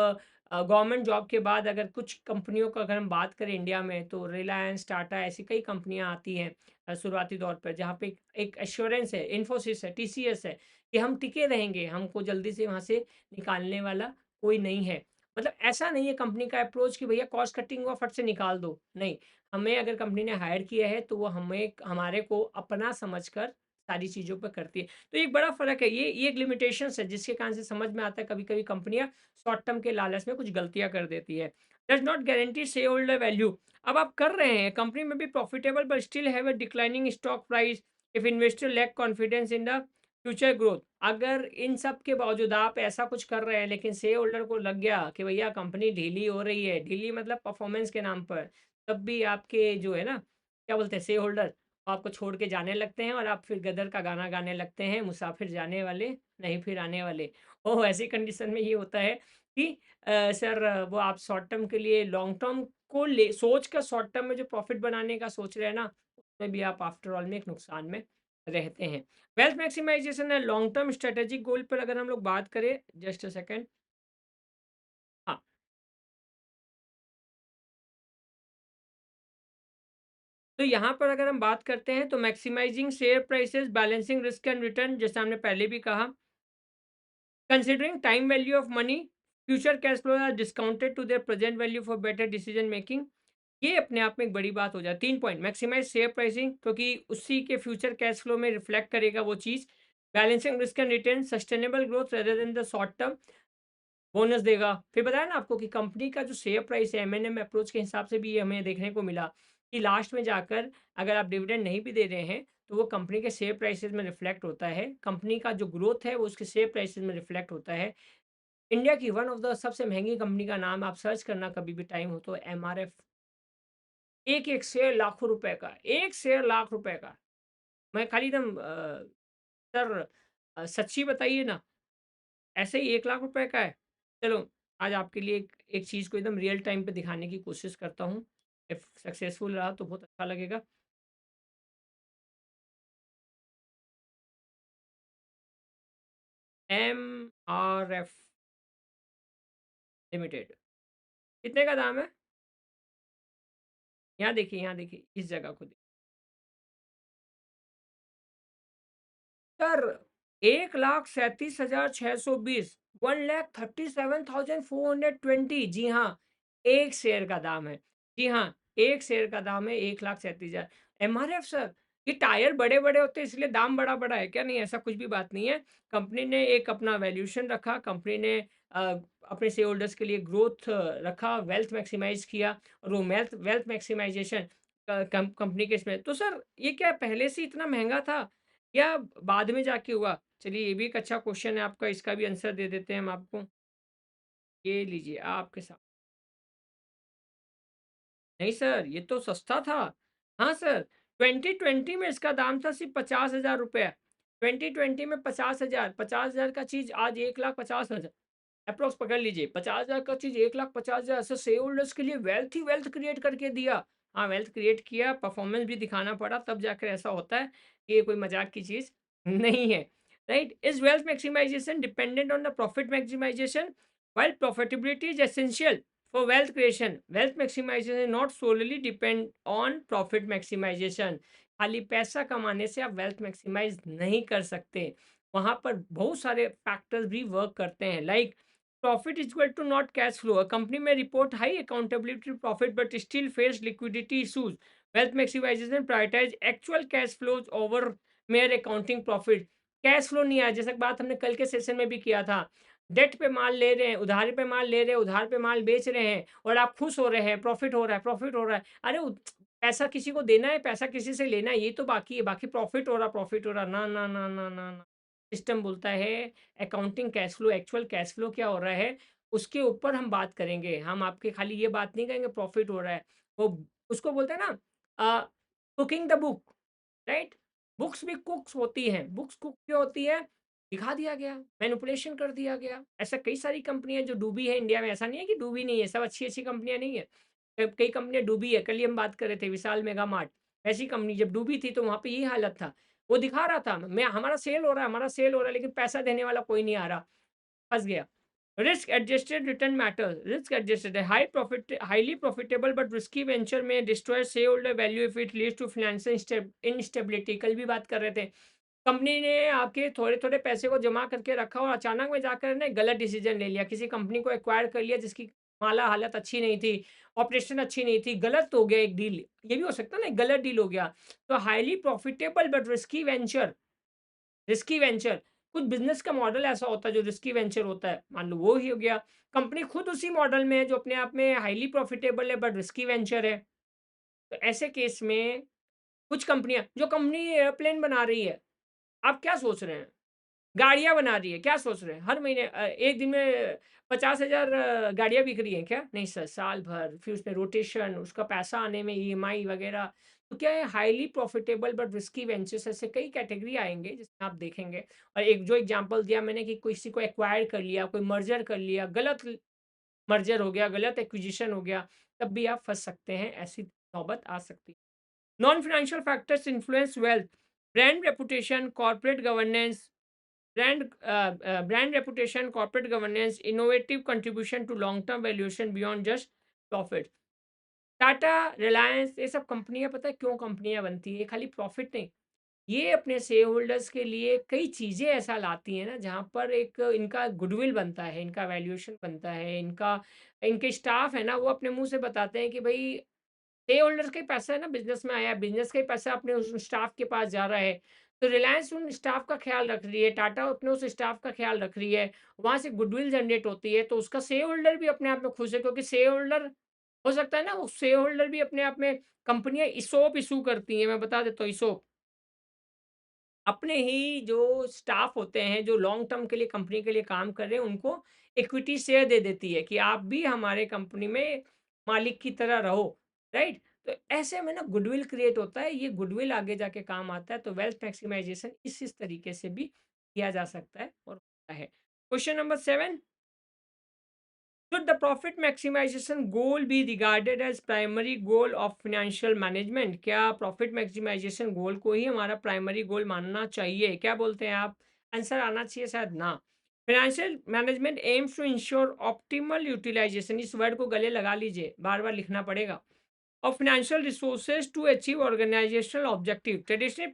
Speaker 1: गवर्नमेंट जॉब के बाद, अगर कुछ कंपनियों का अगर हम बात करें इंडिया में, तो रिलायंस, टाटा, ऐसी कई कंपनियाँ आती हैं शुरुआती दौर पर, जहाँ पे एक एश्योरेंस है, इन्फोसिस है, टीसीएस है, कि हम टिके रहेंगे, हमको जल्दी से वहाँ से निकालने वाला कोई नहीं है। मतलब ऐसा नहीं है कंपनी का अप्रोच कि भैया कॉस्ट कटिंग हुआ फट से निकाल दो, नहीं। हमें अगर कंपनी ने हायर किया है, तो वो हमें हमारे को अपना समझकर सारी चीज़ों पे करती है। तो एक बड़ा फ़र्क है, ये एक लिमिटेशंस है, जिसके कारण से समझ में आता है कभी-कभी कंपनियाँ शॉर्ट टर्म के लालच में कुछ गलतियाँ कर देती है। Does not guarantee share holder value. अब आप कर रहे हैं, कंपनी में भी profitable, but still have a declining stock price, if investor lack confidence in the future growth. अगर इन सब के बावजूद आप ऐसा कुछ कर रहे हैं, लेकिन शेयर होल्डर को लग गया कि भैया कंपनी ढीली हो रही है, ढीली मतलब परफॉर्मेंस के नाम पर, तब भी आपके जो है ना, क्या बोलते हैं, शेयर होल्डर आपको छोड़ के जाने लगते हैं, और आप फिर गदर का गाना गाने लगते हैं, मुसाफिर जाने वाले नहीं फिर आने वाले। ओह! ऐसी कंडीशन में ये होता है कि सर, वो आप शॉर्ट टर्म के लिए लॉन्ग टर्म को ले सोच कर शॉर्ट टर्म में जो प्रॉफिट बनाने का सोच रहे हैं ना, उसमें भी आप आफ्टर ऑल में एक नुकसान में रहते हैं। वेल्थ मैक्सिमाइजेशन है लॉन्ग टर्म स्ट्रेटेजिक गोल पर, अगर हम लोग बात करें, जस्ट अ सेकंड। हाँ, तो यहाँ पर अगर हम बात करते हैं तो maximising share prices, balancing risk and return, जैसे हमने पहले भी कहा, considering time value of money, future cash flow are discounted to their present value for better decision making. ये अपने आप में एक बड़ी बात हो जाए। 3 पॉइंट, मैक्सिमाइज़ शेयर प्राइसिंग क्योंकि उसी के फ्यूचर कैश फ्लो में रिफ्लेक्ट करेगा वो चीज़। Balancing risk and return, sustainable growth rather than the short term, bonus देगा। फिर बताया ना आपको कि कंपनी का जो शेयर प्राइस है, एम-एन-एम अप्रोच के हिसाब से भी ये हमें देखने को मिला कि लास्ट में जाकर अगर आप डिविडेंड नहीं भी दे रहे हैं, तो वो कंपनी के शेयर प्राइसेज़ में रिफ्लेक्ट होता है। कंपनी का जो ग्रोथ है, वो उसके शेयर प्राइसेज़ में रिफ्लेक्ट होता है। इंडिया की वन ऑफ द सबसे महँगी कंपनी का नाम आप सर्च करना कभी भी टाइम हो तो एमआरएफ। एक-एक शेयर लाखों रुपए का, एक शेयर लाख रुपए का। मैं खाली एकदम सर सच्ची बताइए ना, ऐसे ही 1 लाख रुपए का है। चलो, आज आपके लिए एक एक चीज़ को एकदम रियल टाइम पे दिखाने की कोशिश करता हूँ। इफ सक्सेसफुल रहा तो बहुत अच्छा लगेगा। एमआरएफ लिमिटेड, कितने का दाम है? यहाँ देखिए, इस जगह को देखिए। सर 1,37,620, 1,37,420, जी हाँ, 1 शेयर का दाम है। जी हाँ, 1 शेयर का दाम है 1,37,000। एमआरएफ सर, ये टायर बड़े-बड़े होते हैं इसलिए दाम बड़ा-बड़ा है क्या? नहीं, ऐसा कुछ भी बात नहीं है। कंपनी ने एक अपना वैल्यूएशन रखा, कंपनी ने अ, अपने शेयर होल्डर्स के लिए ग्रोथ रखा, वेल्थ मैक्सिमाइज़ किया और वो वेल्थ वेल्थ मैक्सिमाइज़ेशन कंपनी के इसमें तो सर ये क्या पहले से इतना महँगा था? या बाद में जाके हुआ? चलिए ये भी एक अच्छा क्वेश्चन है आपका, इसका भी आंसर दे देते हैं हम आपको। ये लीजिए आपके साथ। नहीं सर, ये तो सस्ता था। हाँ सर, 2020 में इसका दाम था सिर्फ़ 50,000 रुपए। 2020 में 50,000, 50,000 का चीज़ आज 1,50,000 एप्रॉक्स पकड़ लीजिए। 50,000 का चीज़ 1,50,000 ऐसे शेयर होल्डर्स के लिए वेल्थ ही वेल्थ क्रिएट करके दिया। हाँ, वेल्थ क्रिएट किया, परफॉर्मेंस भी दिखाना पड़ा तब जाकर ऐसा होता है कि ये कोई मज़ाक की चीज़ नहीं है। Right? Is wealth maximization dependent on the profit maximization? While profitability is essential for wealth creation, wealth maximization not solely depend on profit maximization। खाली पैसा कमाने से आप वेल्थ मैक्सिमाइज नहीं कर सकते, वहां पर बहुत सारे फैक्टर्स भी वर्क करते हैं। Like profit is equal to not cash flow, company में report high accountability profit but still face liquidity issues. Wealth maximization prioritize actual cash flows over mere accounting profit. Cash flow नहीं आया, जैसे बात हमने कल के सेशन में भी किया था, डेट पे माल ले रहे हैं, उधारी पे माल ले रहे हैं, उधार पे माल बेच रहे हैं और आप खुश हो रहे हैं, प्रॉफ़िट हो रहा है, प्रॉफ़िट हो रहा है। अरे पैसा किसी को देना है, पैसा किसी से लेना है, ये तो बाकी है, बाकी प्रॉफ़िट हो रहा, प्रॉफ़िट हो रहा। ना, ना, ना, ना, ना, ना। सिस्टम बोलता है accounting cash flow, actual cash flow क्या हो रहा है, उसके ऊपर हम बात करेंगे। हम आपके खाली ये बात नहीं कहेंगे प्रॉफ़िट हो रहा है। वो उसको बोलते हैं ना cooking the book, right? Books भी कुक्स होती हैं। बुक्स कुक क्यों होती है? दिखा दिया गया, मैनिपुलेशन कर दिया गया। ऐसा कई सारी कंपनियाँ जो डूबी है इंडिया में, ऐसा नहीं है कि डूबी नहीं है, सब अच्छी-अच्छी कंपनियाँ नहीं है। कई कंपनियाँ डूबी है, कल ही हम बात कर रहे थे विशाल मेगा मार्ट, ऐसी कंपनी जब डूबी थी तो वहाँ पे यही हालत था। वो दिखा रहा था मैं हमारा सेल हो रहा है, हमारा सेल हो रहा है, लेकिन पैसा देने वाला कोई नहीं आ रहा, फँस गया। Risk adjusted return matters, risk adjusted है, highly profitable but risky venture में destroy share holder value if it leads to financial instability. कल भी बात कर रहे थे। कंपनी ने आपके थोड़े-थोड़े पैसे को जमा करके रखा और अचानक में जाकर ना गलत डिसीज़न ले लिया। किसी कंपनी को एक्वायर कर लिया जिसकी माला हालत अच्छी नहीं थी, ऑपरेशन अच्छी नहीं थी, गलत हो गया एक डील। ये भी हो सकता है ना, एक गलत डील हो गया। तो highly profitable but risky venture, कुछ बिज़नेस का मॉडल ऐसा होता है जो रिस्की वेंचर होता है, मान लो वो ही हो गया। कंपनी खुद उसी मॉडल में है जो अपने आप में हाइली प्रॉफिटेबल है बट रिस्की वेंचर है। तो ऐसे केस में कुछ कंपनियाँ जो कंपनी एयरप्लेन बना रही है, आप क्या सोच रहे हैं? गाड़ियाँ बना रही है, क्या सोच रहे हैं? हर महीने एक दिन में 50,000 गाड़ियाँ बिक रही हैं क्या? नहीं सर, साल भर, फिर उसमें रोटेशन, उसका पैसा आने में ईएमआई वगैरह। तो क्या है, highly profitable but risky ventures ऐसे कई कैटेगरी आएँगे जिसमें आप देखेंगे। और एक जो एग्ज़ाम्पल दिया मैंने कि किसी को एक्वायर कर लिया, कोई मर्जर कर लिया, गलत मर्जर हो गया, गलत एक्विजिशन हो गया, तब भी आप फँस सकते हैं, ऐसी नौबत आ सकती है। Non financial factors influence wealth, brand reputation, corporate governance, brand reputation, corporate governance, innovative contribution to long-term valuation beyond just profit। Tata, Reliance, ये सब कंपनियाँ, पता है क्यों कंपनियाँ बनती है? ये खाली प्रॉफ़िट नहीं, ये अपने शेयर होल्डर्स के लिए कई चीज़ें ऐसा लाती हैं ना, जहाँ पर एक इनका गुडविल बनता है, इनका वैल्यूएशन बनता है, इनका इनके स्टाफ है ना, वो अपने मुँह से बताते हैं कि भई शेयर होल्डर्स का ही पैसा है ना, बिज़नेस में आया है, बिज़नेस का ही पैसा अपने उस स्टाफ के पास जा रहा है। तो रिलायंस उन स्टाफ का ख़्याल रख रही है, टाटा अपने उस स्टाफ का ख़्याल रख रही है, वहाँ से गुडविल जनरेट होती है, तो उसका शेयर होल्डर भी अपने आप में खुश है, क्योंकि शेयर होल्डर हो सकता है ना, वो शेयर होल्डर भी अपने आप में, कंपनियाँ ESOP इश्यू करती हैं, मैं बता देता हूँ ESOP। अपने ही जो स्टाफ होते हैं, जो लॉन्ग टर्म के लिए कंपनी के लिए काम कर रहे हैं, उनको इक्विटी शेयर दे देती है कि आप भी हमारे कंपनी में मालिक की तरह रहो, राइट? तो ऐसे में ना गुडविल क्रिएट होता है, ये गुडविल आगे जाके काम आता है, तो वेल्थ मैक्सिमाइज़ेशन इस तरीके से भी किया जा सकता है और होता है। Question number 7, should the profit maximization goal be regarded as primary goal of financial management? क्या प्रॉफिट मैक्सिमाइजेशन गोल को ही हमारा प्राइमरी गोल मानना चाहिए? क्या बोलते हैं आप? आंसर आना चाहिए शायद ना। Financial management aims to ensure optimal utilisation, इस वर्ड को गले लगा लीजिए, बार बार लिखना पड़ेगा, of financial resources to achieve organizational objective. Traditional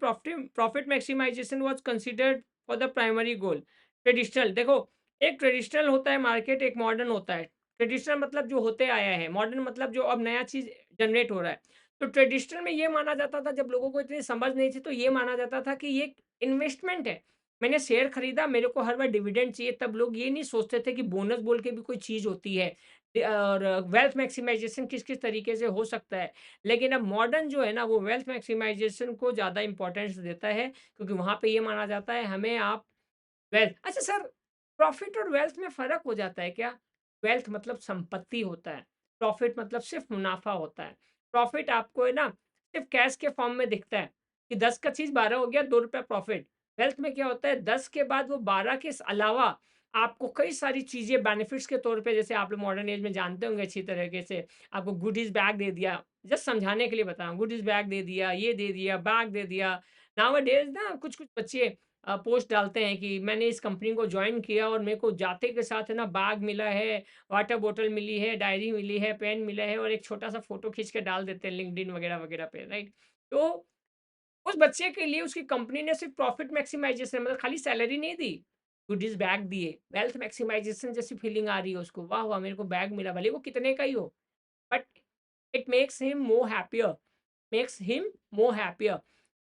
Speaker 1: profit maximization was considered for the primary goal. Traditional देखो, एक ट्रेडिशनल होता है मार्केट, एक मॉडर्न होता है। ट्रेडिशनल मतलब जो होते आया है, मॉडर्न मतलब जो अब नया चीज़ जनरेट हो रहा है। तो ट्रेडिशनल में ये माना जाता था, जब लोगों को इतनी समझ नहीं थी, तो ये माना जाता था कि ये एक इन्वेस्टमेंट है। मैंने शेयर खरीदा, मेरे को हर बार डिविडेंड चाहिए, तब लोग ये नहीं सोचते थे कि बोनस बोल के भी कोई चीज़ होती है। और वेल्थ मैक्सिमाइजेशन किस-किस तरीके से हो सकता है। लेकिन अब मॉडर्न जो है ना, वो वेल्थ मैक्सिमाइजेशन को ज़्यादा इम्पोर्टेंस देता है, क्योंकि वहाँ पे ये माना जाता है हमें आप वेल्थ, अच्छा सर, प्रॉफिट और वेल्थ में फ़र्क हो जाता है क्या? वेल्थ मतलब संपत्ति होता है, प्रॉफिट मतलब सिर्फ़ मुनाफ़ा होता है। प्रॉफिट आपको है ना, सिर्फ़ कैश के फॉर्म में दिखता है कि 10 का चीज़ 12 हो गया, ₹2 प्रॉफिट। वेल्थ में क्या होता है, 10 के बाद वो 12 के अलावा आपको कई सारी चीज़ें बेनिफिट्स के तौर पे, जैसे आप लोग मॉडर्न एज में जानते होंगे अच्छी तरीके से, आपको गुडीज़ बैग दे दिया, जस्ट समझाने के लिए बता रहा हूँ, गुडीज़ बैग दे दिया, ये दे दिया, बैग दे दिया। नाउ अ डेज़ ना कुछ-कुछ बच्चे पोस्ट डालते हैं कि मैंने इस कंपनी को जॉइन किया और मेरे को जाते के साथ है ना बैग मिला है, वाटर बॉटल मिली है, डायरी मिली है, पेन मिला है, और एक छोटा-सा फ़ोटो खींच के डाल देते हैं लिंक्डइन वगैरह-वगैरह पे, राइट? तो उस बच्चे के लिए उसकी कंपनी ने सिर्फ़ प्रॉफिट मैक्सिमाइज़ेशन, मतलब खाली सैलरी नहीं दी, गुडीज़ बैग दिए, वेल्थ मैक्सिमाइज़ेशन जैसी फीलिंग आ रही है उसको, वाह, वाह! मेरे को बैग मिला, भले वो कितने का ही हो, but it makes him more happier,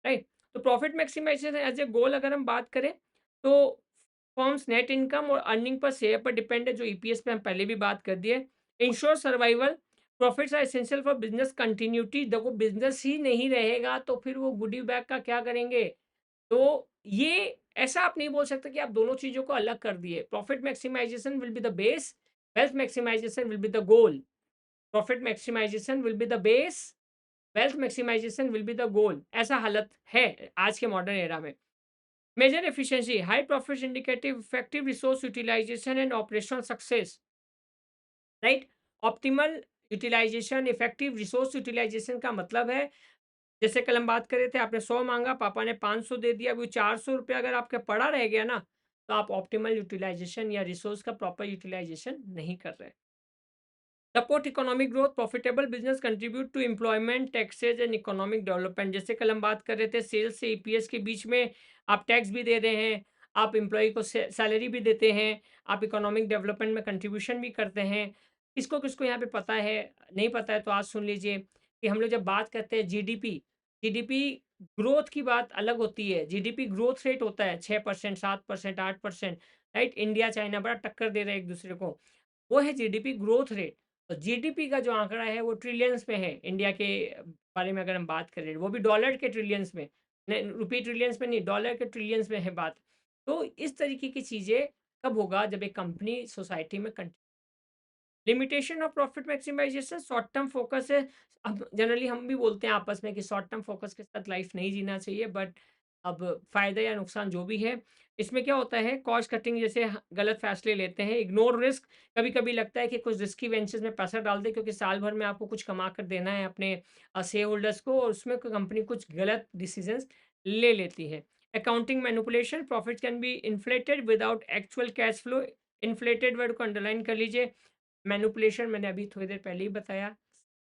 Speaker 1: right? तो प्रॉफिट मैक्सिमाइजेशन एज ए गोल अगर हम बात करें, तो फर्म्स नेट इनकम और अर्निंग पर शेयर पर डिपेंड है, जो ईपीएस पे हम पहले भी बात कर दिए। Ensure survival, profits are essential for business continuity, देखो बिजनेस ही नहीं रहेगा तो फिर वो गुडी बैग का क्या करेंगे? तो ये ऐसा आप नहीं बोल सकते कि आप दोनों चीजों को अलग कर दिए। Profit maximisation will be the base, wealth maximisation will be the goal. Profit maximisation will be the base, wealth maximisation will be the goal, ऐसा हालत है आज के मॉडर्न एरा में। Measure efficiency, high profit indicative, effective resource utilisation and operational success, right? Optimal utilisation, effective resource utilisation का मतलब है, जैसे कल हम बात कर रहे थे, आपने 100 मांगा, पापा ने 500 दे दिया, अभी 400 रुपया अगर आपका पड़ा रह गया ना, तो आप ऑप्टिमल यूटिलाइजेशन या रिसोर्स का प्रॉपर यूटिलाइजेशन नहीं कर रहे। Support economic growth, profitable business contribute to employment, taxes and economic development, जैसे कल हम बात कर रहे थे सेल्स से ईपीएस के बीच में, आप टैक्स भी दे रहे हैं, आप एम्प्लॉय को सैलरी भी देते हैं, आप इकोनॉमिक डेवलपमेंट में कंट्रीब्यूशन भी करते हैं। किसको किसको यहाँ पे पता है, नहीं पता है तो आज सुन लीजिए कि हम लोग जब बात करते हैं जीडीपी, जीडीपी ग्रोथ की बात अलग होती है। जीडीपी ग्रोथ रेट होता है 6%, 7%, 8%, राइट? इंडिया चाइना बड़ा टक्कर दे रहे हैं एक दूसरे को, वो है जीडीपी ग्रोथ रेट। तो जीडीपी का जो आंकड़ा है वो ट्रिलियंस में है, इंडिया के बारे में अगर हम बात करें, वो भी डॉलर के ट्रिलियंस में, रुपी ट्रिलियंस में नहीं, डॉलर के ट्रिलियंस में है बात। तो इस तरीके की चीज़ें कब होगा, जब एक कंपनी सोसाइटी में limitation of profit maximisation, short term focus है। अब जनरली हम भी बोलते हैं आपस में कि शॉर्ट टर्म फोकस के साथ लाइफ नहीं जीना चाहिए, बट अब फायदा या नुकसान जो भी है, इसमें क्या होता है, कॉस्ट कटिंग जैसे गलत फैसले लेते हैं, इग्नोर रिस्क, कभी कभी लगता है कि कुछ रिस्की वेंचर्स में पैसा डाल दे, क्योंकि साल भर में आपको कुछ कमा कर देना है अपने शेयर होल्डर्स को, और उसमें कंपनी कुछ गलत डिसीजंस ले लेती है। Accounting manipulation, profit can be inflated without actual cash flow, inflated word को अंडरलाइन कर लीजिए। मैनिपुलेशन मैंने अभी थोड़ी देर पहले ही बताया।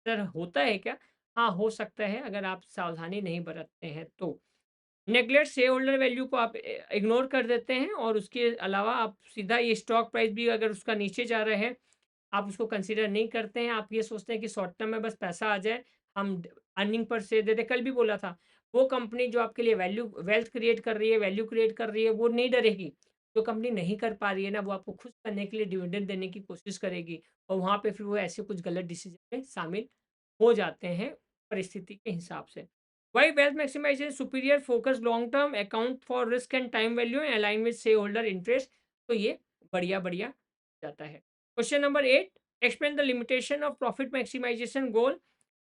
Speaker 1: सर होता है क्या? हाँ, हो सकता है अगर आप सावधानी नहीं बरतते हैं तो। नेगलेक्ट शेयर होल्डर वैल्यू को आप इग्नोर कर देते हैं और उसके अलावा आप सीधा ये स्टॉक प्राइस भी अगर उसका नीचे जा रहा है, आप उसको कंसीडर नहीं करते हैं। आप ये सोचते हैं कि शॉर्ट टर्म में बस पैसा आ जाए, हम अर्निंग पर शेयर दे दें। कल भी बोला था, वो कंपनी जो आपके लिए वेल्थ क्रिएट कर रही है, वैल्यू क्रिएट कर रही है, वो नहीं डरेगी। जो कंपनी नहीं कर पा रही है ना, वो आपको खुश करने के लिए डिविडेंड देने की कोशिश करेगी और वहाँ पे फिर वो ऐसे कुछ गलत डिसीजन में शामिल हो जाते हैं परिस्थिति के हिसाब से। Why wealth maximization superior focus long term account for risk and time value and align with shareholder interest। तो ये बढ़िया बढ़िया जाता है। Question number 8, explain the limitation of profit maximisation goal.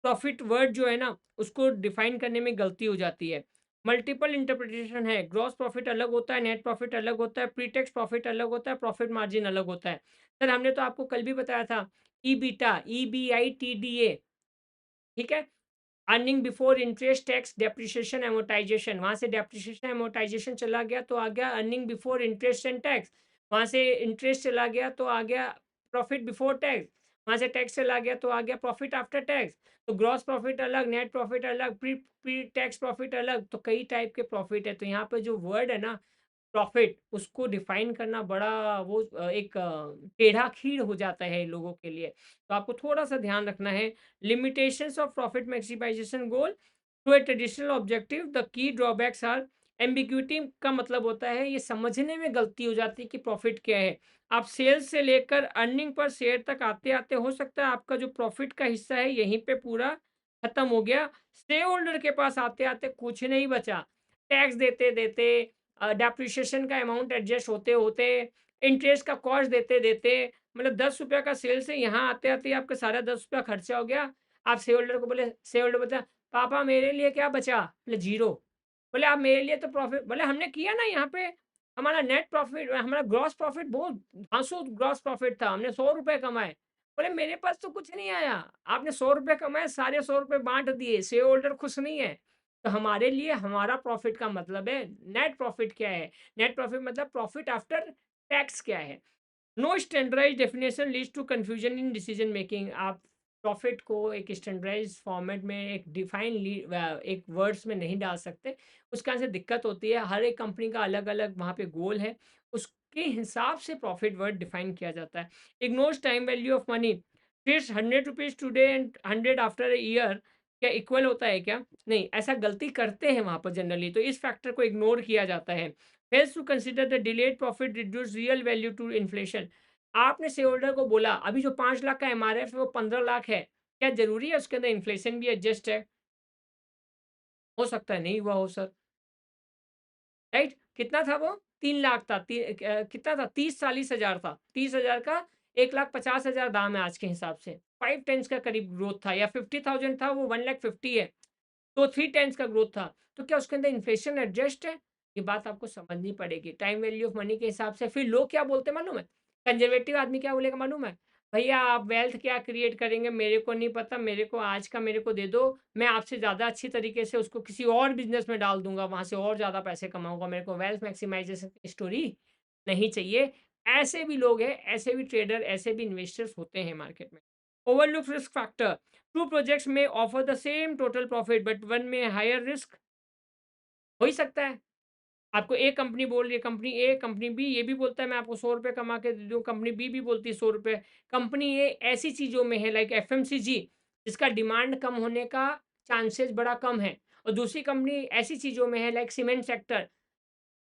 Speaker 1: Profit word जो है ना, उसको डिफाइन करने में गलती हो जाती है। मल्टीपल इंटरप्रिटेशन है। ग्रॉस प्रॉफिट अलग होता है, नेट प्रॉफिट अलग होता है, प्री टैक्स प्रॉफिट अलग होता है, प्रॉफिट मार्जिन अलग होता है। सर हमने तो आपको कल भी बताया था, ईबीटा, ईबीआईटीडीए, ठीक है। Earning before interest tax depreciation amortisation, वहाँ से डेप्रिसिएशन एमोटाइजेशन चला गया तो आ गया earning before interest and tax. वहाँ से इंटरेस्ट चला गया तो आ गया प्रॉफिट बिफोर टैक्स। वहाँ से टैक्स चला गया तो आ गया प्रॉफिट आफ्टर टैक्स। तो ग्रॉस प्रॉफिट अलग, नेट प्रॉफिट अलग, प्री प्री टैक्स प्रॉफिट अलग, तो कई टाइप के प्रॉफिट है। तो यहाँ पे जो वर्ड है ना, प्रॉफ़िट, उसको डिफ़ाइन करना बड़ा वो एक टेढ़ा खीर हो जाता है लोगों के लिए। तो आपको थोड़ा-सा ध्यान रखना है। Limitations of profit maximization goal to a traditional objective, the key drawbacks are ambiguity का मतलब होता है ये समझने में गलती हो जाती है कि प्रॉफिट क्या है। आप सेल्स से लेकर अर्निंग पर शेयर तक आते-आते हो सकता है आपका जो प्रॉफिट का हिस्सा है यहीं पे पूरा खत्म हो गया। शेयर होल्डर के पास आते-आते कुछ नहीं बचा। टैक्स देते-देते, डेप्रिसिएशन का अमाउंट एडजस्ट होते-होते, इंटरेस्ट का कॉस्ट देते-देते, मतलब ₹10 का सेल्स है, यहाँ आते-आते ही आपका सारा ₹10 खर्चा हो गया। आप शेयर होल्डर को बोले, शेयर होल्डर बोलता है, "पापा मेरे लिए क्या बचा?" बोले, "ज़ीरो।" बोले, "आप मेरे लिए तो प्रॉफ़िट।" बोले, "हमने किया ना यहाँ पे, हमारा नेट प्रॉफ़िट, हमारा ग्रॉस प्रॉफ़िट बहुत धांसू ग्रॉस प्रॉफ़िट था, हमने ₹100 कमाए।" बोले, "मेरे पास तो कुछ नहीं आया, आपने ₹100 कमाए, सारे ₹100 बाँट दिए, शेयर होल्डर खुश नहीं है।" तो हमारे लिए हमारा प्रॉफिट का मतलब है नेट प्रॉफिट क्या है? नेट प्रॉफिट मतलब प्रॉफिट आफ्टर टैक्स क्या है? No standardised definition leads to confusion in decision making. आप प्रॉफिट को एक स्टैंडर्डाइज्ड फॉर्मेट में एक एक वर्ड्स में नहीं डाल सकते। उसका से दिक्कत होती है। हर एक कंपनी का अलग-अलग वहाँ पे गोल है। उसके हिसाब से प्रॉफिट वर्ड डिफाइन किया जाता है। Ignores time value of money. फिर ₹100 today and 100 after a year क्या इक्वल होता है क्या? नहीं, ऐसा गलती करते हैं वहाँ पर जनरली, तो इस फैक्टर को इग्नोर किया जाता है। Fails to consider the delayed profit reduce real value to inflation. आपने शेयर होल्डर को बोला, अभी जो 5 लाख का एमआरएफ है वो 15 लाख है। क्या ज़रूरी है उसके अंदर इन्फ्लेशन भी एडजस्ट है? हो सकता है नहीं हुआ हो सर, राइट? कितना था वो? 3 लाख था। कितना था? 30-40 हज़ार था। 30,000 का 1,50,000 दाम है आज के हिसाब से। 5 टाइम्स का करीब ग्रोथ था, या 50,000 था वो 1,50,000 है। तो 3 टाइम्स का ग्रोथ था। तो क्या उसके अंदर इन्फ्लेशन एडजस्ट है? ये बात आपको समझनी पड़ेगी। टाइम वैल्यू ऑफ मनी के हिसाब से फिर लोग क्या बोलते हैं मालूम है? कंज़र्वेटिव आदमी क्या बोलेगा मालूम है? भैया आप वेल्थ क्या क्रिएट करेंगे मेरे को नहीं पता, मेरे को आज का मेरे को दे दो, मैं आपसे ज़्यादा अच्छी तरीके से उसको किसी और बिज़नेस में डाल दूँगा, वहाँ से और ज़्यादा पैसे कमाऊँगा, मेरे को वेल्थ मैक्सिमाइज़ेशन की स्टोरी नहीं चाहिए। ऐसे भी लोग हैं, ऐसे भी ट्रेडर, ऐसे भी इन्वेस्टर्स होते हैं मार्केट में। Overlook risk factor. Two projects may offer the same total profit, but one may higher risk। हो ही सकता है। आपको एक कंपनी बोल रही है, कंपनी ए, कंपनी बी, ये भी बोलता है मैं आपको ₹100 कमा के दे दूँ, कंपनी बी भी बोलती है ₹100। कंपनी ए ऐसी चीज़ों में है लाइक एफएमसीजी, जिसका डिमांड कम होने का चांसेस बड़ा कम है, और दूसरी कंपनी ऐसी चीज़ों में है लाइक सीमेंट सेक्टर,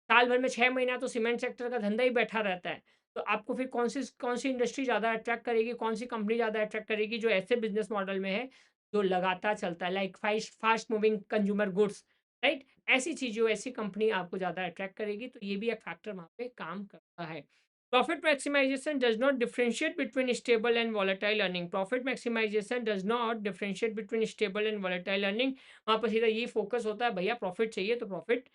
Speaker 1: साल भर में 6 महीना तो सीमेंट सेक्टर का धंधा ही बैठा रहता है। तो आपको फिर कौन सी इंडस्ट्री ज़्यादा अट्रैक्ट करेगी, कौन-सी कंपनी ज़्यादा अट्रैक्ट करेगी जो ऐसे बिज़नेस मॉडल में है, जो लगातार चलता है like fast moving consumer goods, right? ऐसी चीज़ों, ऐसी कंपनी आपको ज़्यादा अट्रैक्ट करेगी, तो ये भी एक फैक्टर वहाँ पे काम करता है। Profit maximization does not differentiate between stable and volatile earning. Profit maximization does not differentiate between stable and volatile earning. वहाँ पर सीधा ये फोकस होता है, भैया प्रॉफिट चाहिए तो प्रॉफिट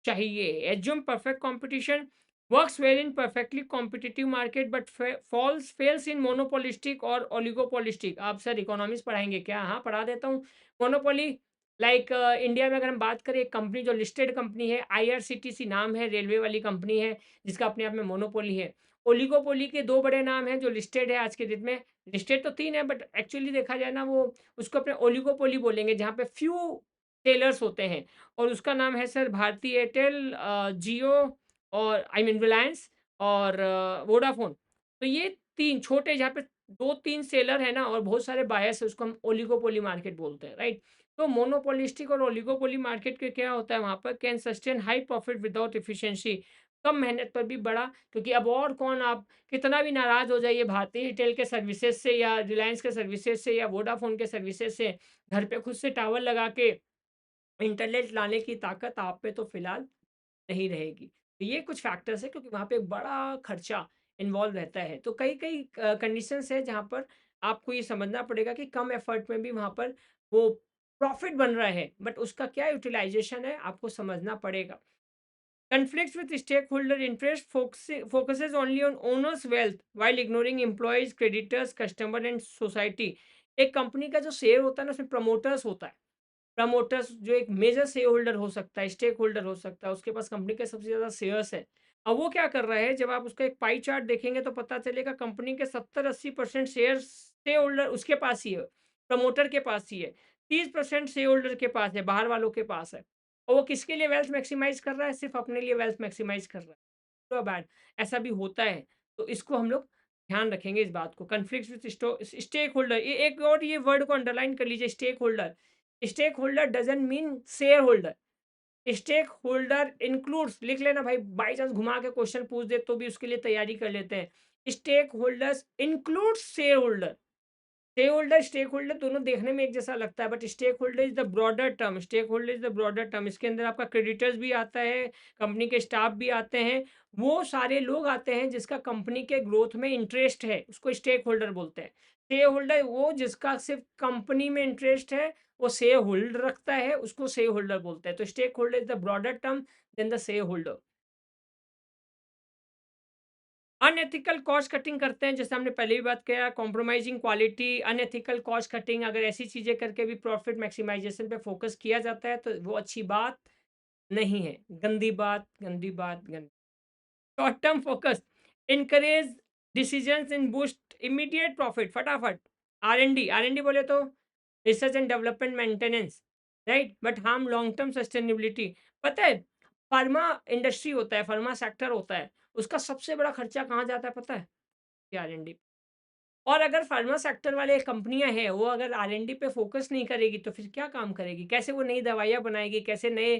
Speaker 1: चाहिए। Assume perfect competition works well in perfectly competitive market but falls fails in monopolistic और ओलिगोपोलिस्टिक। आप सर इकोनॉमिक्स पढ़ाएंगे क्या? हाँ, पढ़ा देता हूँ। मोनोपोली लाइक इंडिया में अगर हम बात करें, एक कंपनी जो लिस्टेड कंपनी है, आईआरसीटीसी नाम है, रेलवे वाली कंपनी है, जिसका अपने आप में मोनोपोली है। ओलिगोपोली के 2 बड़े नाम हैं जो लिस्टेड है आज के डेट में। लिस्टेड तो 3 है, बट एक्चुअली देखा जाए ना, वो उसको अपने ओलिगोपोली बोलेंगे जहाँ पे फ्यू सेलर्स होते हैं। और उसका नाम है सर भारती एयरटेल, जियो और आई मीन रिलायंस और वोडाफ़ोन। तो ये 3 छोटे, जहाँ पे 2-3 सेलर है ना और बहुत सारे बायर्स है, उसको हम ओलिगोपोली मार्केट बोलते हैं, राइट? तो मोनोपोलिस्टिक और ओलिगोपोली मार्केट के क्या होता है वहाँ पर, can sustain high profit without efficiency, कम मेहनत पर भी बड़ा। क्योंकि अब और कौन, आप कितना भी नाराज़ हो जाइए भारती एयरटेल के सर्विसेज़ से या रिलायंस के सर्विसेज़ से या वोडाफ़ोन के सर्विसेज़ से, घर पे खुद से टावर लगा के इंटरनेट लाने की ताकत आप पे तो फ़िलहाल नहीं रहेगी। तो ये कुछ फैक्टर्स हैं, क्योंकि वहाँ पे एक बड़ा खर्चा इन्वॉल्व रहता है। तो कई-कई कंडीशंस हैं जहाँ पर आपको ये समझना पड़ेगा कि कम एफर्ट में भी वहाँ पर वो प्रॉफ़िट बन रहा है, बट उसका क्या यूटिलाइज़ेशन है आपको समझना पड़ेगा। Conflicts with stakeholder interest focuses only on owner's wealth while ignoring employees, creditors, customer and society। एक कंपनी का जो शेयर होता है ना, उसमें प्रमोटर्स होता है। प्रमोटर्स जो एक मेजर शेयर होल्डर हो सकता है, स्टेक होल्डर हो सकता है, उसके पास कंपनी के सबसे ज़्यादा शेयर्स है। अब वो क्या कर रहा है, जब आप उसका एक पाई चार्ट देखेंगे तो पता चलेगा कंपनी के 70-80% शेयर्स शेयर होल्डर उसके पास ही है, प्रमोटर के पास ही है। 30% शेयर होल्डर के पास है, बाहर वालों के पास है। और वो किसके लिए वेल्थ मैक्सिमाइज़ कर रहा है? सिर्फ़ अपने लिए वेल्थ मैक्सिमाइज़ कर रहा है। गुड और बैड, ऐसा भी होता है। तो इसको हम लोग ध्यान रखेंगे इस बात को। कॉन्फ्लिक्ट्स विथ स्टेक होल्डर, ये एक और ये वर्ड को अंडरलाइन कर लीजिए, stake holder. Stake holder doesn't mean share holder. Stake holder includes, लिख लेना भाई, बाय चांस घुमा के क्वेश्चन पूछ दे तो भी उसके लिए तैयारी कर लेते हैं। Stake holders includes share holder. Share holder, stake holder दोनों देखने में एक जैसा लगता है, but stake holder is the broader term. Stake holder is the broader term. इसके अंदर आपका क्रेडिटर्स भी आता है, कंपनी के स्टाफ भी आते हैं, वो सारे लोग आते हैं जिसका कंपनी के ग्रोथ में इंटरेस्ट है, उसको स्टेक होल्डर बोलते हैं। शेयर होल्डर वो जिसका सिर्फ कंपनी में इंटरेस्ट है, वो शेयर होल्ड रखता है, उसको शेयर होल्डर बोलते हैं। तो stake holder is the broader term than the share holder. Unethical cost cutting करते हैं, जैसे हमने पहले भी बात किया, compromising quality, unethical cost cutting, अगर ऐसी चीज़ें करके भी प्रॉफिट मैक्सिमाइजेशन पे फोकस किया जाता है तो वो अच्छी बात नहीं है। गंदी बात, गंदी बात, गंदी। Short term focus encourage decisions in boost immediate profit, फटाफट। आर एन डी बोले तो research and development maintenance, right, but harm long term sustainability. पता है, फार्मा इंडस्ट्री होता है, फार्मा सेक्टर होता है, उसका सबसे बड़ा खर्चा कहाँ जाता है पता है? आर-एन-डी। और अगर फार्मा सेक्टर वाले कंपनियाँ हैं, वो अगर आर-एन-डी पे फ़ोकस नहीं करेगी, तो फिर क्या काम करेगी? कैसे वो नई दवाइयाँ बनाएगी? कैसे नए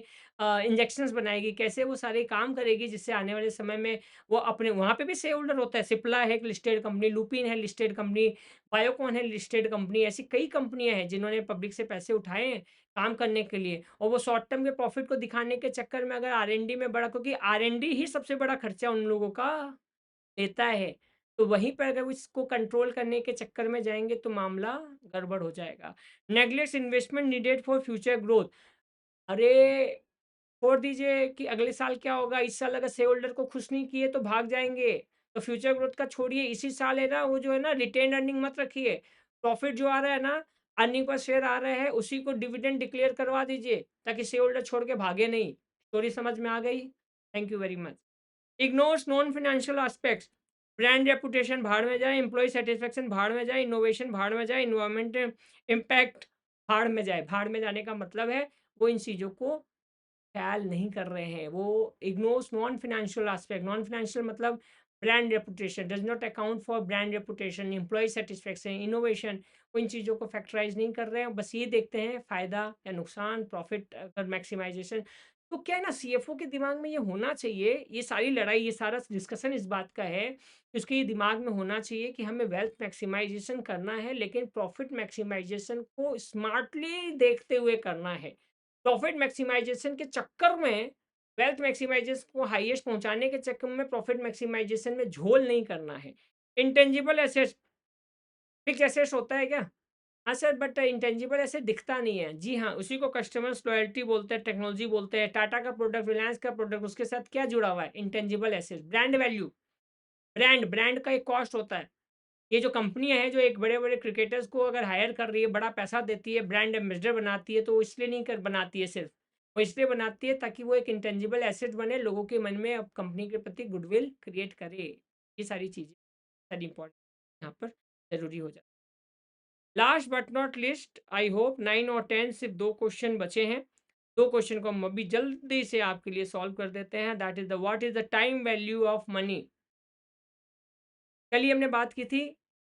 Speaker 1: इंजेक्शंस बनाएगी? कैसे वो सारे काम करेगी, जिससे आने वाले समय में वो अपने, वहाँ पे भी शेयर होल्डर होता है। सिप्ला है एक लिस्टेड कंपनी, लुपिन है लिस्टेड कंपनी, बायोकॉन है लिस्टेड कंपनी, ऐसी कई कंपनियाँ हैं जिन्होंने पब्लिक से पैसे उठाए हैं काम करने के लिए, और वो शॉर्ट टर्म के प्रॉफिट को दिखाने के चक्कर में अगर आर-एन-डी में बड़ा, क्योंकि आर-एन-डी ही सबसे बड़ा खर्चा उन लोगों का लेता है। तो वहीं पर अगर वो इसको कंट्रोल करने के चक्कर में जाएँगे तो मामला गड़बड़ हो जाएगा। Neglects investment needed for future growth. अरे! छोड़ दीजिए कि अगले साल क्या होगा, इस साल अगर शेयर होल्डर को खुश नहीं किए तो भाग जाएँगे। तो फ्यूचर ग्रोथ का छोड़िए, इसी साल है ना, वो जो है ना, रिटेन्ड अर्निंग मत रखिए। प्रॉफिट जो आ रहा है ना, अर्निंग पर शेयर आ रहा है, उसी को डिविडेंड डिक्लेयर करवा दीजिए, ताकि शेयर होल्डर छोड़ के भागे नहीं। स्टोरी समझ में आ गई? Thank you very much. Ignores non financial aspects. Brand reputation भाड़ में जाए, एम्प्लॉय सेटिस्फेक्शन भाड़ में जाए, इनोवेशन भाड़ में जाए, इन्वायरमेंट इम्पैक्ट भाड़ में जाए। भाड़ में जाने का मतलब है वो इन चीज़ों को ख्याल नहीं कर रहे हैं। वो ignores non financial aspect. Non financial मतलब brand reputation, does not account for brand reputation, employee satisfaction, innovation. वो इन चीज़ों को फैक्टराइज नहीं कर रहे हैं, बस ये देखते हैं फ़ायदा या नुकसान, प्रॉफिट अगर मैक्सिमाइजेशन। तो क्या है ना, सीएफओ के दिमाग में ये होना चाहिए, ये सारी लड़ाई, ये सारा डिस्कशन इस बात का है कि उसके ये दिमाग में होना चाहिए कि हमें वेल्थ मैक्सिमाइजेशन करना है, लेकिन प्रॉफिट मैक्सिमाइजेशन को स्मार्टली देखते हुए करना है। प्रॉफिट मैक्सिमाइजेशन के चक्कर में, वेल्थ मैक्सिमाइजेशन को हाईएस्ट पहुंचाने के चक्कर में प्रॉफिट मैक्सिमाइजेशन में झोल नहीं करना है। इंटेंजिबल एसेट्स, फिक्स एसेट्स होता है क्या? हाँ सर, बट इंटेंजिबल एसेट दिखता नहीं है। जी हाँ, उसी को कस्टमर्स लॉयल्टी बोलते हैं, टेक्नोलॉजी बोलते हैं। टाटा का प्रोडक्ट, रिलायंस का प्रोडक्ट, उसके साथ क्या जुड़ा हुआ है? Intangible assets, brand value. Brand का एक कॉस्ट होता है। ये जो कंपनियाँ हैं, जो एक बड़े-बड़े क्रिकेटर्स को अगर हायर कर रही है, बड़ा पैसा देती है, ब्रांड एम्बेसडर बनाती है, तो वो इसलिए नहीं कर बनाती है सिर्फ़। वो इसलिए बनाती है ताकि वो एक इंटेंजिबल एसेट बने, लोगों के मन में अब कंपनी के प्रति गुडविल क्रिएट करे। ये सारी चीज़ें सारी इम्पोर्टेंट यहाँ पर ज़रूरी हो जाती है। Last but not list, I hope 9 और 10 सिर्फ 2 क्वेश्चन बचे हैं। 2 क्वेश्चन को हम अभी जल्दी से आपके लिए सॉल्व कर देते हैं। That is the what is the time value of money? कल ही हमने बात की थी,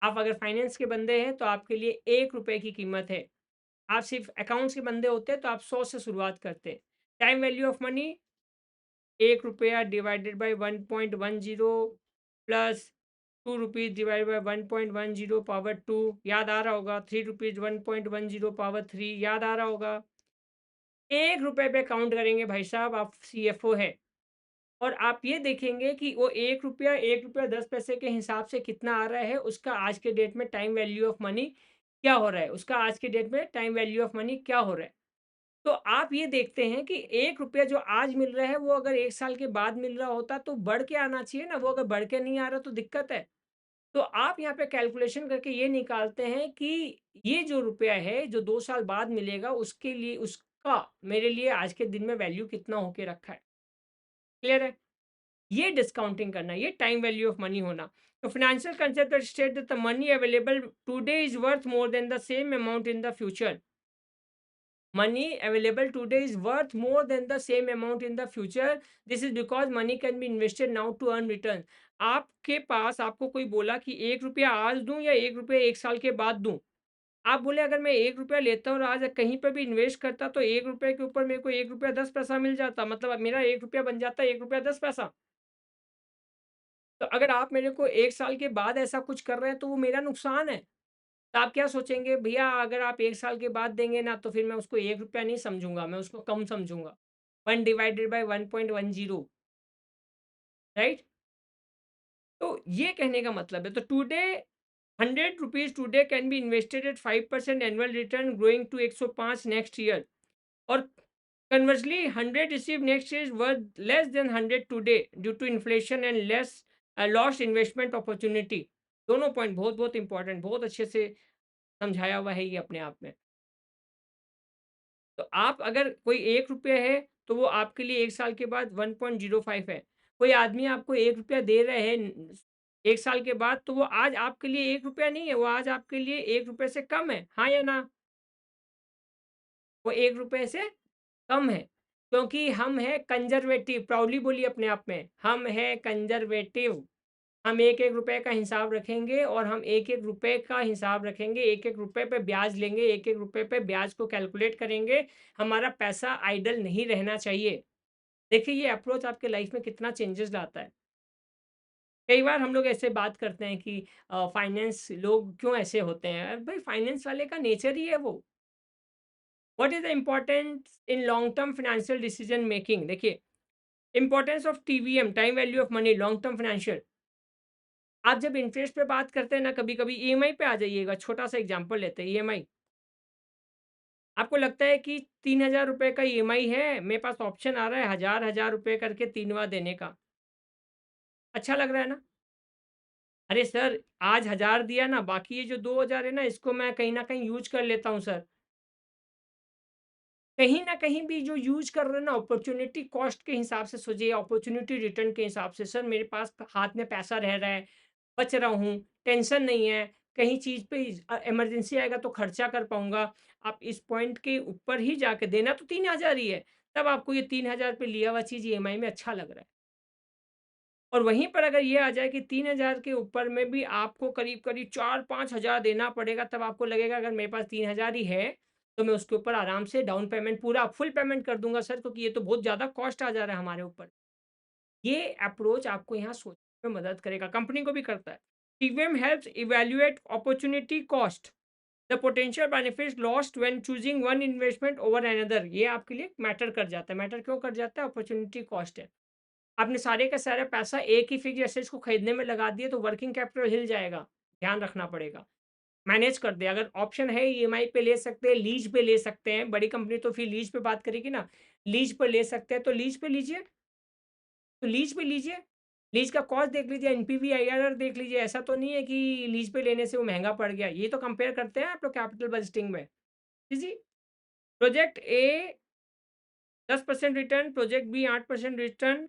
Speaker 1: आप अगर फाइनेंस के बंदे हैं तो आपके लिए ₹1 की कीमत है। आप सिर्फ अकाउंट्स के बंदे होते तो आप 100 से शुरुआत करते। Time value of money ₹1 divided by 1.10 plus ₹2 divided by 1.10 power 2 याद आ रहा होगा, ₹3 1.10 पावर 3 याद आ रहा होगा। ₹1 पे काउंट करेंगे भाई साहब, आप सीएफओ हैं। और आप ये देखेंगे कि वो ₹1 10 पैसे के हिसाब से कितना आ रहा है, उसका आज के डेट में टाइम वैल्यू ऑफ मनी क्या हो रहा है? उसका आज के डेट में टाइम वैल्यू ऑफ मनी क्या हो रहा है? तो आप ये देखते हैं कि ₹1 जो आज मिल रहा है, वो अगर 1 साल के बाद मिल रहा होता तो बढ़ के आना चाहिए ना, वो अगर बढ़ के नहीं आ रहा तो दिक्कत है। तो आप यहाँ पे कैलकुलेशन करके ये निकालते हैं कि ये जो रुपया है, जो 2 साल बाद मिलेगा, उसके लिए उसका मेरे लिए आज के दिन में वैल्यू कितना होके रखा है। क्लियर है? ये डिस्काउंटिंग करना, ये टाइम वैल्यू ऑफ मनी होना। तो financial concept that state that the money available today is worth more than the same amount in the future. Money available today is worth more than the same amount in the future. This is because money can be invested now to earn return. आपके पास आपको कोई बोला कि ₹1 आज दूँ या ₹1 1 साल के बाद दूँ? आप बोले अगर मैं ₹1 लेता और आज कहीं पे भी इन्वेस्ट करता तो ₹1 के ऊपर मेरे को ₹1 10 पैसा मिल जाता। मतलब अब मेरा ₹1 बन जाता ₹1 10 पैसा। तो अगर आप मेरे को 1 साल के बाद ऐसा कुछ कर रहे हैं तो वो मेरा नुकसान है। तो आप क्या सोचेंगे भैया अगर आप 1 साल के बाद देंगे ना तो फिर मैं उसको ₹1 नहीं समझूँगा, मैं उसको कम समझूँगा। 1 डिवाइडेड बाय 1.10 राइट? तो ये कहने का मतलब है तो today ₹100 today can be invested at 5% annual return growing to 105 next year और conversely 100 received next year is worth less than 100 today due to inflation and less lost investment opportunity. दोनों point बहुत-बहुत इंपॉर्टेंट, बहुत अच्छे से समझाया हुआ है ये अपने आप में। तो आप अगर कोई ₹1 है, तो वो आपके लिए 1 साल के बाद 1.05 है। कोई आदमी आपको ₹1 दे रहे हैं 1 साल के बाद, तो वो आज आपके लिए ₹1 नहीं है, वो आज आपके लिए ₹1 से कम है। हाँ या ना? वो ₹1 से कम है, क्योंकि हम हैं कंज़र्वेटिव, प्राउडली बोलिए अपने आप में, हम हैं कंज़र्वेटिव। हम एक-एक रुपए का हिसाब रखेंगे और हम एक-एक रुपए का हिसाब रखेंगे, एक-एक रुपए पे ब्याज लेंगे, एक-एक रुपए पे ब्याज को कैलकुलेट करेंगे। हमारा पैसा आइडल नहीं रहना चाहिए। देखिए ये अप्रोच आपके लाइफ में कितना चेंजेस लाता है। कई बार हम लोग ऐसे बात करते हैं कि फाइनेंस लोग क्यों ऐसे होते हैं? अरे भाई फाइनेंस वाले का नेचर ही है वो। What is the importance in long term financial decision making? देखिए, importance of TVM time value of money long term financial आप जब इंटरेस्ट पे बात करते हैं ना कभी-कभी ईएमआई पे आ जाइएगा, छोटा-सा एग्ज़ाम्पल लेते हैं ईएमआई। आपको लगता है कि ₹3000 का ईएमआई है, मेरे पास ऑप्शन आ रहा है हज़ार-हज़ार रुपए करके 3 बार देने का। अच्छा लग रहा है ना? अरे सर, आज 1000 दिया ना, बाकी ये जो 2000 है ना, इसको मैं कहीं न कहीं यूज़ कर लेता हूँ सर। कहीं न कहीं भी जो यूज़ कर रहे हैं ना, अपॉर्च्युनिटी कॉस्ट के हिसाब से सोचिए, अपॉर्च्युनिटी रिटर्न के हिसाब से, सर मेरे पास हाथ में पैसा रह रहा है, बच रहा हूँ, टेंशन नहीं है, कहीं चीज़ पे इमरजेंसी आएगा तो खर्चा कर पाऊँगा। आप इस पॉइंट के ऊपर ही जाके देना तो 3000 ही है, तब आपको ये 3000 पे लिया हुआ चीज़ ईएमआई में अच्छा लग रहा है। और वहीं पर अगर ये आ जाए कि 3000 के ऊपर में भी आपको करीब-करीब 4-5 हज़ार देना पड़ेगा, तब आपको लगेगा अगर मेरे पास 3000 ही है, तो मैं उसके ऊपर आराम से डाउन पेमेंट पूरा फुल पेमेंट कर दूँगा सर, क्योंकि ये तो बहुत ज़्यादा कॉस्ट आ जा रहा है हमारे ऊपर। ये अप्रोच आपको यहाँ सोचने में मदद करेगा, कंपनी को भी करता है। TVM helps evaluate opportunity cost, the potential benefits lost when choosing one investment over another. ये आपके लिए मैटर कर जाता है। मैटर क्यों कर जाता है? अपॉर्च्युनिटी कॉस्ट है। आपने सारे का सारा पैसा एक ही फिक्स्ड एसेट्स को खरीदने में लगा दिए तो वर्किंग कैपिटल हिल जाएगा, ध्यान रखना पड़ेगा। मैनेज कर दे, अगर ऑप्शन है ईएमआई पे ले सकते हैं, लीज़ पे ले सकते हैं, बड़ी कंपनी तो फिर लीज़ पे बात करेगी ना, लीज़ पे ले सकते हैं तो लीज़ पे लीजिए, तो लीज़ पे लीजिए। लीज़ का कॉस्ट देख लीजिए, एनपीवी, आईआरआर देख लीजिए, ऐसा तो नहीं है कि लीज़ पे लेने से वो महँगा पड़ गया। ये तो कंपेयर करते हैं आप लोग कैपिटल बजटिंग में। जी, जी। Project A 10% return, project B 8% return,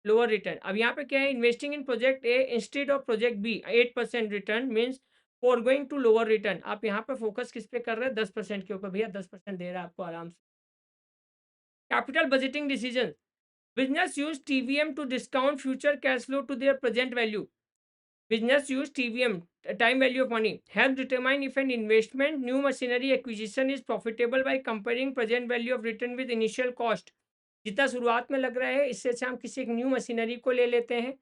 Speaker 1: lower return. अब यहाँ पे क्या है, investing in project A instead of project B 8% return means forgoing to lower return. आप यहाँ पे फोकस किस पे कर रहे हैं, 10% के ऊपर। भैया 10% दे रहा है आपको आराम से। Capital budgeting decision, business use TVM to discount future cash flow to their present value. Business use TVM, time value of money, help determine if an investment, new machinery acquisition is profitable by comparing present value of return with initial cost. जितना शुरुआत में लग रहा है, इससे अच्छा हम किसी एक न्यू मशीनरी को ले लेते हैं,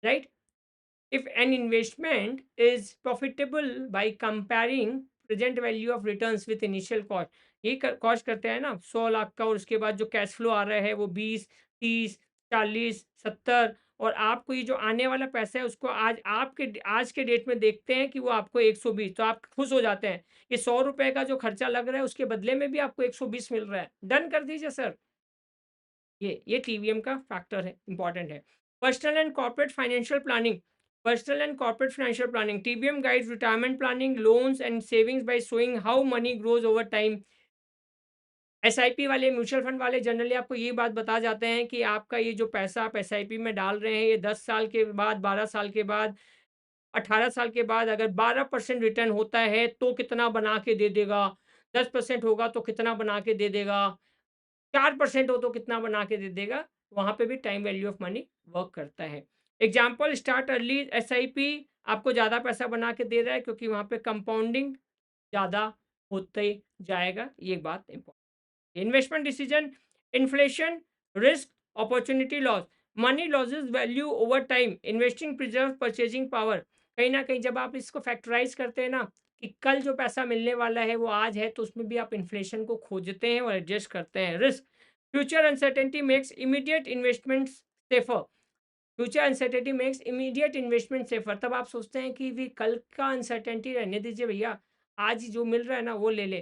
Speaker 1: right. If an investment is profitable by comparing present value of returns with initial cost, ये कॉस्ट करते हैं ना 100 लाख का, और उसके बाद जो कैश फ्लो आ रहा है वो 20, 30, 40, 70, और आपको ये जो आने वाला पैसा है उसको आज के डेट में देखते हैं कि वो आपको 120, तो आप खुश हो जाते हैं। ये 100 रुपए का जो खर्चा लग रहा है उसके बदले में भी आपको 120 मिल रहा है, डन कर दीजिए सर। ये टीवीएम का फैक्टर है, इंपॉर्टेंट है। Personal and corporate financial planning, personal and corporate financial planning, TVM guides retirement planning, loans and savings by showing how many grows over time. SIP वाले, म्यूचुअल फंड वाले generally आपको ये बात बता जाते हैं कि आपका ये जो पैसा आप एसआईपी में डाल रहे हैं, ये 10 साल के बाद, 12 साल के बाद, 18 साल के बाद अगर 12% रिटर्न होता है तो कितना बना के दे देगा, 10% होगा तो कितना बना के दे देगा, 4% हो तो कितना बना के दे देगा। वहाँ पे भी time value of money work करता है। एग्जाम्पल, स्टार्ट अर्ली एसआईपी आपको ज़्यादा पैसा बना के दे रहा है क्योंकि वहाँ पे कंपाउंडिंग ज़्यादा होते जाएगा, ये बात important. Investment decision, inflation, risk, opportunity loss, money losses value over time, investing preserve purchasing power. कहीं ना कहीं जब आप इसको फैक्टराइज करते हैं ना कि कल जो पैसा मिलने वाला है वो आज है, तो उसमें भी आप इन्फ्लेशन को खोजते हैं और एडजस्ट करते हैं। Risk, future uncertainty makes immediate investment safer, future uncertainty makes immediate investment safer. तब आप सोचते हैं कि भी कल का अनसर्टेनिटी रहने दीजिए भैया, आज जो मिल रहा है ना वो ले ले।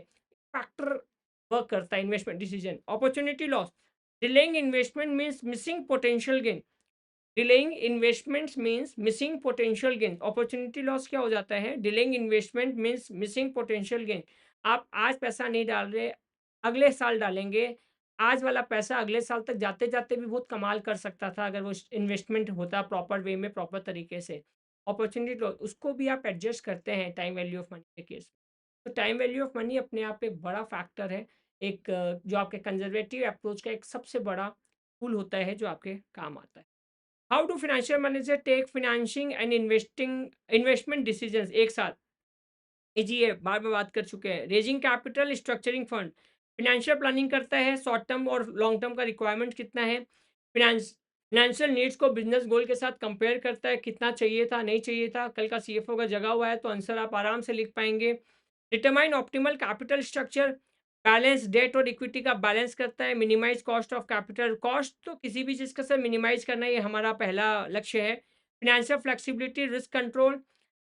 Speaker 1: फैक्टर वर्क करता है investment decision. Opportunity loss, delaying investment means missing potential gain, delaying investments means missing potential gain. Opportunity loss क्या हो जाता है, delaying investment means missing potential gain. आप आज पैसा नहीं डाल रहे, अगले साल डालेंगे, आज वाला पैसा अगले साल तक जाते जाते भी बहुत कमाल कर सकता था अगर वो इन्वेस्टमेंट होता प्रॉपर वे में, प्रॉपर तरीके से। अपॉर्चुनिटी लॉस उसको भी आप एडजस्ट करते हैं टाइम वैल्यू ऑफ मनी के केस में। तो टाइम वैल्यू ऑफ मनी अपने आप एक बड़ा फैक्टर है, एक जो आपके कंजर्वेटिव अप्रोच का एक सबसे बड़ा टूल होता है जो आपके काम आता है। How do financial manager take financing and investment decisions एक साथ, जी ये बार में बात कर चुके हैं। Raising capital, structuring fund, financial planning करता है शॉर्ट टर्म और लॉन्ग टर्म का रिक्वायरमेंट कितना है, फाइनेंशियल नीड्स को बिजनेस गोल के साथ कंपेयर करता है, कितना चाहिए था नहीं चाहिए था। कल का सीएफओ का जगह हुआ है तो आंसर आप आराम से लिख पाएंगे। Determine optimal capital structure, balance debt और इक्विटी का बैलेंस करता है। Minimise cost of capital, cost तो किसी भी चीज़ का सर मिनिमाइज करना ये हमारा पहला लक्ष्य है। Financial flexibility, risk control,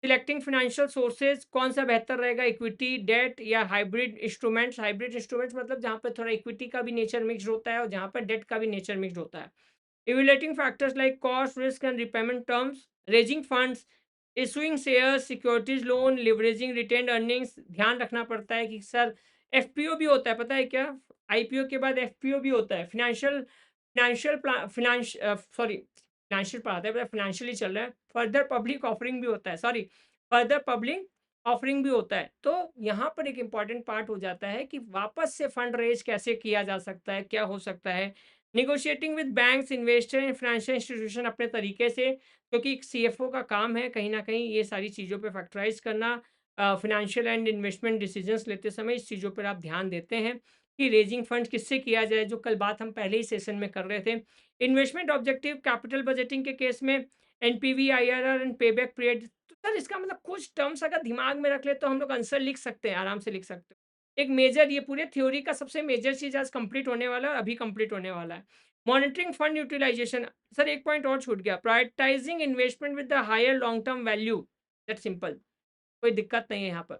Speaker 1: selecting financial sources, कौन सा बेहतर रहेगा, इक्विटी, डेट या हाइब्रिड इंस्ट्रूमेंट्स। हाइब्रिड इंस्ट्रूमेंट्स मतलब जहाँ पे थोड़ा इक्विटी का भी नेचर मिक्स्ड होता है और जहाँ पर डेट का भी नेचर मिक्स्ड होता है। Evaluating factors like cost, risk and repayment terms, raising funds, issuing shares, securities loan, leveraging retained earnings. ध्यान रखना पड़ता है कि सर एफपीओ भी होता है, पता है क्या, आईपीओ के बाद एफपीओ भी होता है। Financial financial finance sorry financial पढ़ाते हैं, फाइनेंशियली चल रहा है। फर्दर पब्लिक ऑफरिंग भी होता है, सॉरी फर्दर पब्लिक ऑफरिंग भी होता है। तो यहाँ पर एक इंपॉर्टेंट पार्ट हो जाता है कि वापस से फंड रेज कैसे किया जा सकता है, क्या हो सकता है। Negotiating with banks, investor and financial institution अपने तरीके से, क्योंकि सीएफओ का काम है कहीं ना कहीं ये सारी चीज़ों पे फैक्टराइज करना। फाइनेंशियल एंड इन्वेस्टमेंट डिसीजंस लेते समय इस चीज़ों पर आप ध्यान देते हैं कि रेजिंग फंड किससे किया जाए, जो कल बात हम पहले ही सेशन में कर रहे थे। इन्वेस्टमेंट ऑब्जेक्टिव, कैपिटल बजटिंग के केस में NPV, IRR and payback period. तो सर इसका मतलब कुछ टर्म्स अगर दिमाग में रख ले तो हम लोग आंसर लिख सकते हैं, आराम से लिख सकते हैं। एक मेजर, ये पूरे थ्योरी का सबसे मेजर चीज आज कंप्लीट होने वाला है और अभी कंप्लीट होने वाला है। मॉनिटरिंग फंड यूटिलाइजेशन, सर एक पॉइंट और छूट गया, prioritising investment with the higher long term value. That simple, कोई दिक्कत नहीं है यहाँ पर।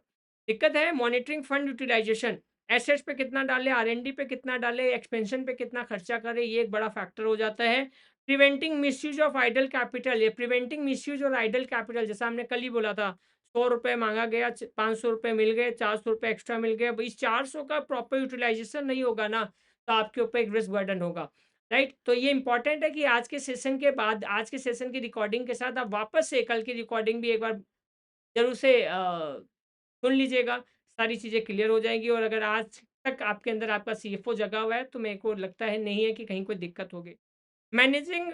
Speaker 1: दिक्कत है मॉनिटरिंग फंड यूटिलाइजेशन, एसेट्स पे कितना डाले, आरएनडी पे कितना डाले, एक्सपेंशन पे कितना खर्चा करे, ये एक बड़ा फैक्टर हो जाता है। Preventing misuse of idle capital, ये प्रिवेंटिंग मिसयूज और आइडल कैपिटल, जैसा हमने कल ही बोला था, 100 रुपये मांगा गया, 500 रुपये मिल गए, 400 रुपये एक्स्ट्रा मिल गए। अब इस 400 का प्रॉपर यूटिलाइजेशन नहीं होगा ना, तो आपके ऊपर एक रिस्क बर्डन होगा। राइट? तो ये इम्पोर्टेंट है कि आज के सेशन के बाद, आज के सेशन की रिकॉर्डिंग के साथ आप वापस से कल की रिकॉर्डिंग भी एक बार ज़रूर से सुन लीजिएगा, सारी चीज़ें क्लियर हो जाएँगी। और अगर आज तक आपके अंदर आपका सीएफओ जगा हुआ है, तो मेरे को लगता है नहीं है कि कहीं कोई दिक्कत होगी। Managing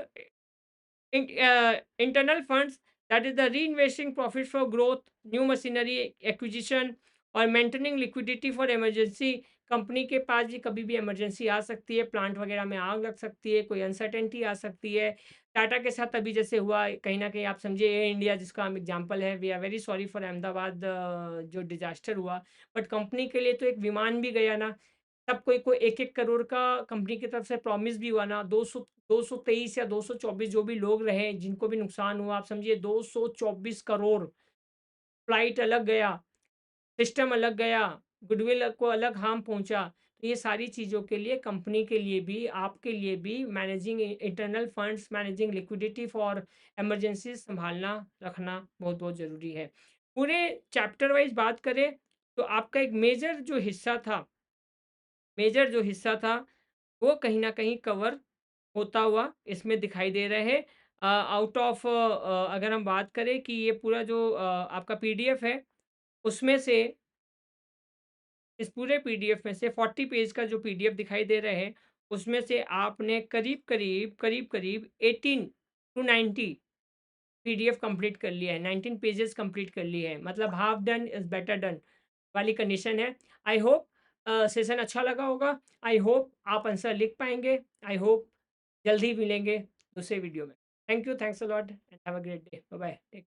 Speaker 1: internal funds, that is the reinvesting profits for growth, new machinery acquisition और maintaining liquidity for emergency. Company के पास भी कभी भी इमरजेंसी आ सकती है, प्लांट वगैरह में आग लग सकती है, कोई अनसर्टेनिटी आ सकती है। टाटा के साथ अभी जैसे हुआ, कहीं ना कहीं आप समझिए एयर इंडिया जिसका हम एग्जांपल है, we are very sorry for Ahmedabad जो डिजास्टर हुआ। बट कंपनी के लिए तो एक विमान भी गया ना, तब कोई कोई 1-1 करोड़ का कंपनी की तरफ से प्रॉमिस भी हुआ ना। 223 या 224 जो भी लोग रहे, जिनको भी नुकसान हुआ, आप समझिए 224 करोड़। फ्लाइट अलग गया, सिस्टम अलग गया, गुडविल को अलग हार्म पहुँचा। तो ये सारी चीज़ों के लिए, कंपनी के लिए भी, आपके लिए भी managing internal funds, managing liquidity for emergency सँभालना, रखना बहुत-बहुत ज़रूरी है। पूरे चैप्टर वाइज़ बात करें, तो आपका एक मेजर जो हिस्सा था, वो कहीं न कहीं कवर होता हुआ इसमें दिखाई दे रहे हैं। आउट ऑफ अगर हम बात करें कि ये पूरा जो आपका पीडीएफ है, उसमें से, इस पूरे पीडीएफ में से 40 पेज का जो पीडीएफ दिखाई दे रहे हैं, उसमें से आपने करीब-करीब 18 टू 90 पीडीएफ कंप्लीट कर लिया है, 19 पेजेस कंप्लीट कर लिए हैं। मतलब half done is better done वाली कंडीशन है। आई होप सेशन अच्छा लगा होगा। आई होप आप आंसर लिख पाएँगे। आई होप जल्द ही मिलेंगे दूसरे वीडियो में। Thank you, thanks a lot and have a great day. Bye bye. Take